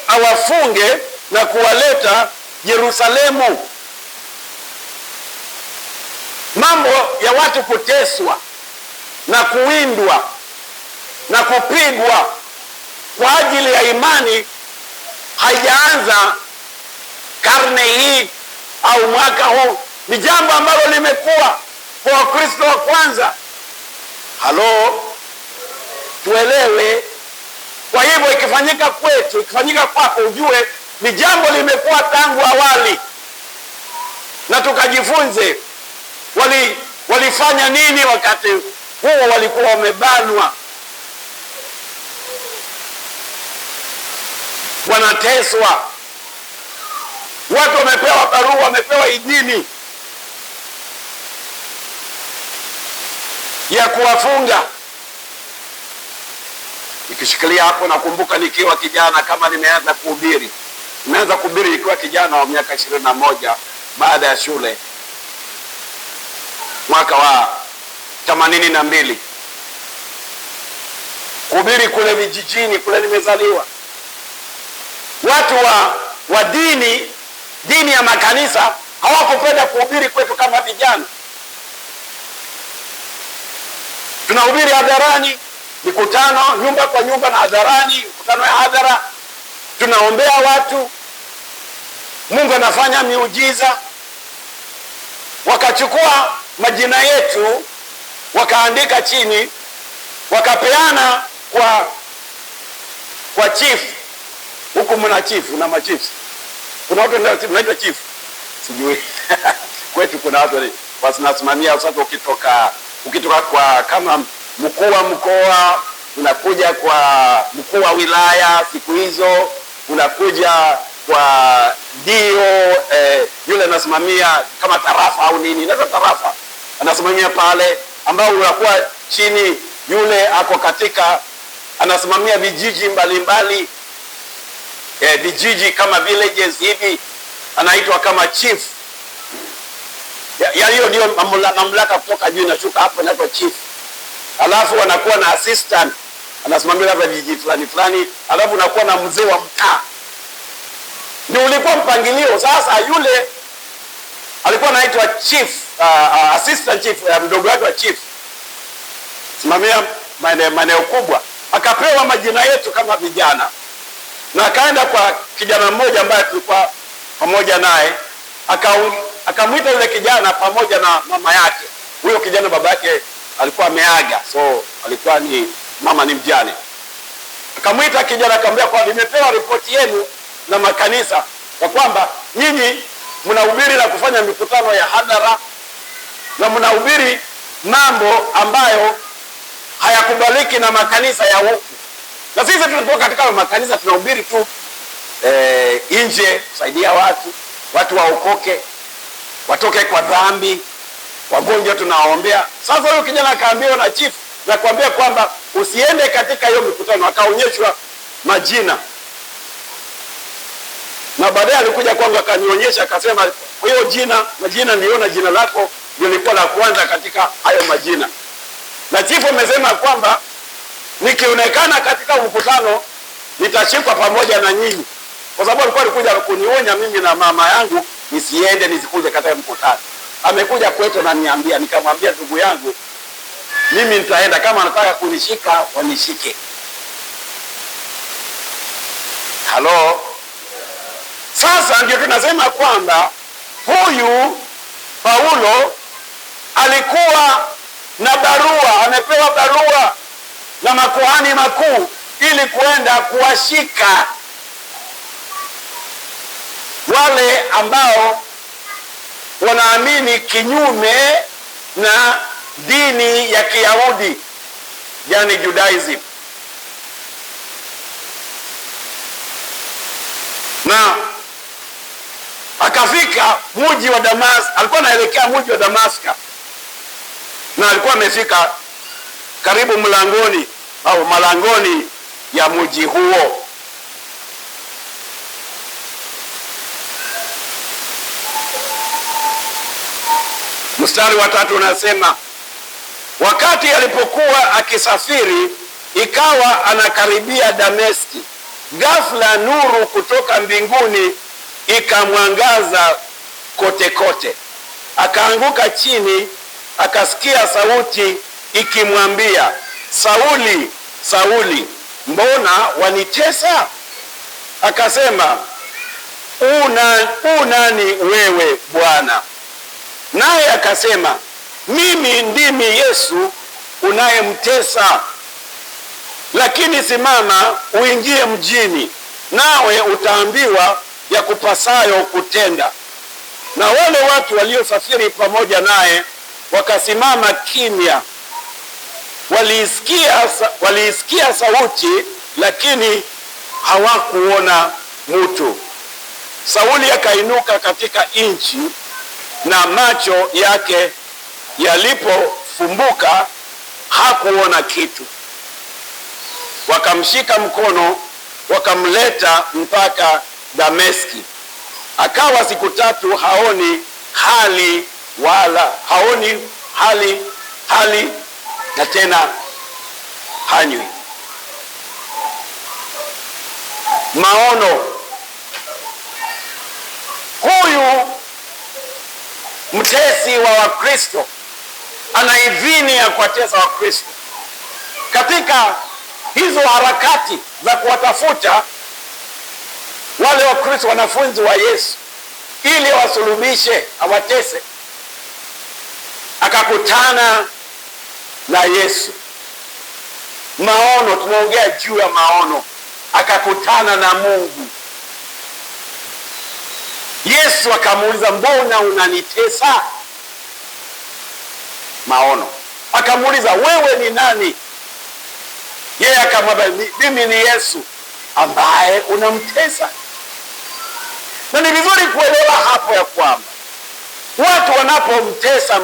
awafunge na kuwaleta Yerusalemu. Mambo ya watu kuteswa na kuwindwa na kupigwa kwa ajili ya imani haijaanza karne hii au mwaka huu. Ni jambo ambalo limekuwa kwa Wakristo wa kwanza. Halo, tuelewe. Kwa hivyo ikifanyika kwetu, ikifanyika kwako, ujue ni jambo limekuwa tangu awali, na tukajifunze walifanya nini wakati huo. Walikuwa wamebanwa, wanateswa, watu wamepewa barua, wamepewa idhini ya kuwafunga. Nikishikilia hapo, nakumbuka nikiwa kijana, kama nimeanza kuhubiri nikiwa kijana wa miaka 21 baada ya shule, mwaka wa 82, kuhubiri kule vijijini kule nimezaliwa. Watu wa dini ya makanisa hawakupenda kuhubiri kwetu kama vijana. Tunahubiri hadharani, mikutano nyumba kwa nyumba na hadharani, mikutano ya hadhara, tunaombea watu, Mungu anafanya miujiza. Wakachukua majina yetu, wakaandika chini, wakapeana kwa chief. Huku mna chief na machief, kuna watu wanaitwa chief, sijui kwetu kuna watu wanasimamia. Sasa ukitoka kwa kama mkuu wa mkoa, unakuja kwa mkuu wa wilaya, siku hizo unakuja kwa dio yule anasimamia kama tarafa au nini, na tarafa anasimamia pale, ambao unakuwa chini, yule ako katika anasimamia vijiji mbalimbali, vijiji kama villages hivi, anaitwa kama chief. hiyo ndio mamlaka kutoka juu inashuka hapo, inaitwa chief. Alafu wanakuwa na assistant anasimamia labda vijiji fulani fulani, alafu unakuwa na mzee wa mtaa. Ndio ulikuwa mpangilio. Sasa yule alikuwa anaitwa chief, assistant chief, mdogo wake wa chief, simamia maeneo kubwa. Akapewa majina yetu kama vijana, na akaenda kwa kijana mmoja ambaye tulikuwa pamoja naye, akamwita yule kijana pamoja na mama yake. Huyo kijana baba yake alikuwa ameaga, so alikuwa ni mama ni mjane. Akamwita kijana akamwambia, kwa nimepewa ripoti yenu na makanisa ya kwamba nyinyi mnahubiri na kufanya mikutano ya hadhara na mnahubiri mambo ambayo hayakubaliki na makanisa ya huku, na sisi tulipokuwa katika makanisa tunahubiri tu nje, kusaidia watu waokoke, watoke kwa dhambi, wagonjwa tunawaombea. Sasa huyo kijana akaambiwa na chief na kuambia kwamba usiende katika hiyo mikutano. Akaonyeshwa majina, na baadaye alikuja kwangu akanionyesha, akasema kwa hiyo majina niliona jina lako ndio lilikuwa la kwanza katika hayo majina. Na chief amesema kwamba nikionekana katika mkutano nitashikwa pamoja na nyinyi, kwa sababu alikuja kunionya mimi na mama yangu nisikuje katika mkutano. Amekuja kwetu na niambia, nikamwambia ndugu yangu, mimi nitaenda, kama anataka kunishika wanishike. Halo. Sasa ndio tunasema kwamba huyu Paulo alikuwa na barua, amepewa barua na makuhani makuu ili kuenda kuwashika wale ambao wanaamini kinyume na dini ya Kiyahudi, yani Judaism. Na akafika mji wa Damascus, alikuwa anaelekea mji wa Damascus, na alikuwa amefika karibu mlangoni au malangoni ya mji huo. Mstari wa 3 unasema, wakati alipokuwa akisafiri ikawa anakaribia Dameski, ghafla nuru kutoka mbinguni ikamwangaza kote kote. Akaanguka chini, akasikia sauti ikimwambia, Sauli, Sauli, mbona wanitesa? Akasema, nani wewe Bwana? Naye akasema, mimi ndimi Yesu unayemtesa. Lakini simama uingie mjini, nawe utaambiwa ya kupasayo kutenda. Na wale watu waliosafiri pamoja naye wakasimama kimya, waliisikia sauti, lakini hawakuona mtu. Sauli akainuka katika nchi, na macho yake yalipofumbuka hakuona kitu. Wakamshika mkono, wakamleta mpaka Dameski. Akawa siku 3 haoni hali na tena hanywi. Maono. Huyu mtesi wa Wakristo ana idhini ya kuwatesa Wakristo katika hizo harakati za kuwatafuta wale Wakristo wanafunzi wa Yesu ili wasulubishe, awatese. Akakutana na Yesu. Maono, tunaongea juu ya maono. Akakutana na Mungu. Yesu akamuuliza, mbona unanitesa? Maono. Akamuuliza, wewe ni nani? Yeye akamwambia, mimi ni Yesu ambaye unamtesa. Na ni vizuri kuelewa hapo ya kwamba watu wanapomtesa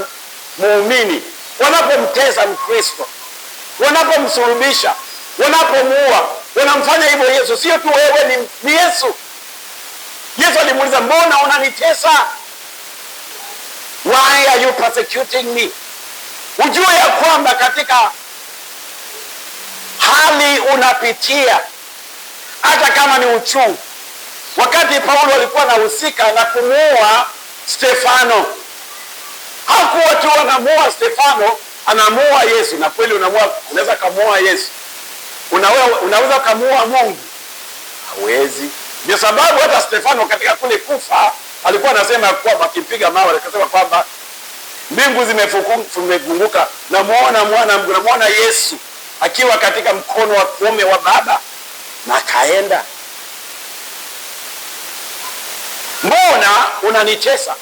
muumini, wanapomtesa Mkristo, wanapomsulubisha, wanapomuua, wanamfanya hivyo Yesu. Sio tu wewe, ni Yesu. Yesu alimuuliza, mbona unanitesa? Why are you persecuting me? Ujue ya kwamba katika hali unapitia, hata kama ni uchungu. Wakati Paulo alikuwa anahusika na kumuua Stefano, hakuwa tu anamuua Stefano, anamuua Yesu. Na kweli unaweza kumuua Yesu, unaweza kumuua Mungu? Hawezi. Ndio sababu hata Stefano katika kule kufa alikuwa anasema kwamba akimpiga mawe akasema kwamba mbingu zimefunguka, namuona Yesu akiwa katika mkono wa kuume wa Baba, na akaenda. Mbona unanitesa?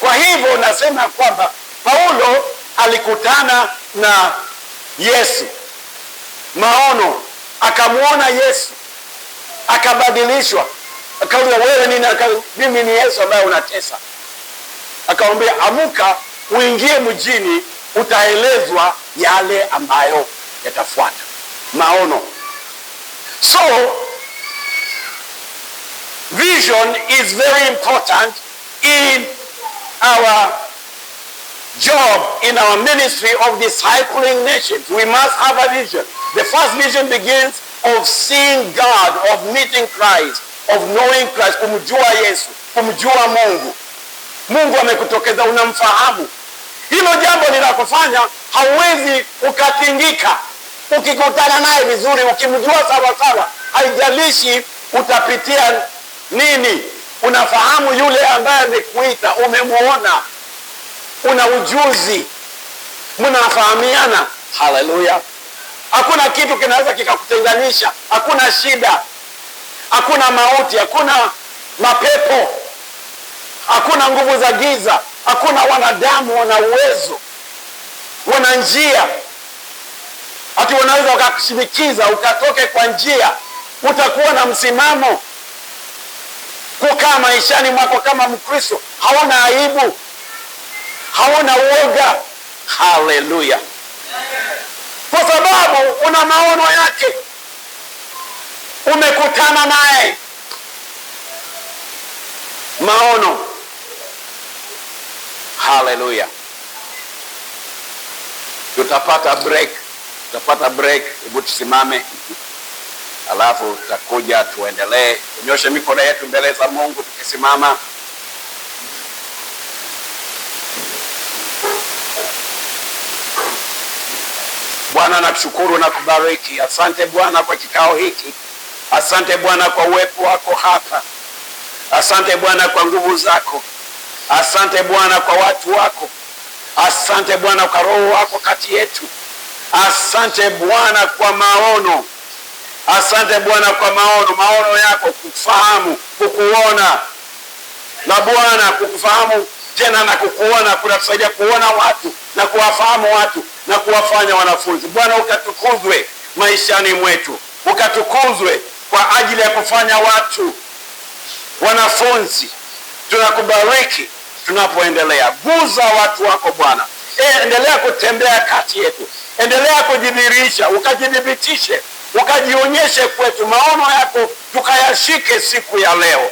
Kwa hivyo nasema kwamba Paulo alikutana na Yesu maono, akamuona Yesu, akabadilishwa, akauliza wewe nini? Mimi ni Yesu ambaye unatesa. Akamwambia amuka, uingie mjini, utaelezwa yale ambayo yatafuata. Maono. So vision is very important in our job, in our ministry of discipling nations. We must have a vision. The first vision begins of seeing God, of meeting Christ, of knowing Christ, kumjua Yesu, kumjua Mungu. Mungu amekutokeza, unamfahamu. Hilo jambo linakufanya hauwezi ukatingika. Ukikutana naye vizuri, ukimjua sawa sawa, haijalishi utapitia nini, unafahamu yule ambaye amekuita, umemuona, una ujuzi, mnafahamiana. Haleluya! Hakuna kitu kinaweza kikakutenganisha. Hakuna shida, hakuna mauti, hakuna mapepo, hakuna nguvu za giza, hakuna wanadamu wana uwezo, wana njia ati wanaweza wakakushinikiza ukatoke kwa njia. Utakuwa na msimamo kukaa maishani mwako kama Mkristo, hauna aibu, hauna uoga. Haleluya! Kwa sababu una maono yake, umekutana naye. Maono. Haleluya! Tutapata break. Hebu tusimame, alafu tutakuja tuendelee. Tunyoshe mikono yetu mbele za Mungu tukisimama. Bwana, nakushukuru na kubariki. Asante Bwana kwa kikao hiki. Asante Bwana kwa uwepo wako hapa. Asante Bwana kwa nguvu zako. Asante Bwana kwa watu wako. Asante Bwana kwa Roho wako kati yetu. Asante Bwana kwa maono. Asante Bwana kwa maono yako, kufahamu, kukuona. Na Bwana, kukufahamu tena na kukuona kunatusaidia kuona watu na kuwafahamu watu na kuwafanya wanafunzi. Bwana, ukatukuzwe maishani mwetu, ukatukuzwe kwa ajili ya kufanya watu wanafunzi. Tunakubariki tunapoendelea. Guza watu wako Bwana. Endelea kutembea kati yetu, endelea kujidhihirisha, ukajidhibitishe, ukajionyeshe kwetu. Maono yako tukayashike siku ya leo,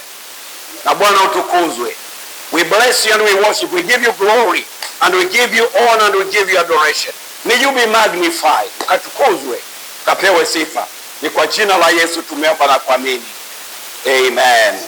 na Bwana utukuzwe. We bless you and we worship. We give you glory and we give you honor and we give you adoration. May you be magnified. Ukatukuzwe, ukapewe sifa. Ni kwa jina la Yesu tumeomba na kuamini. Amen.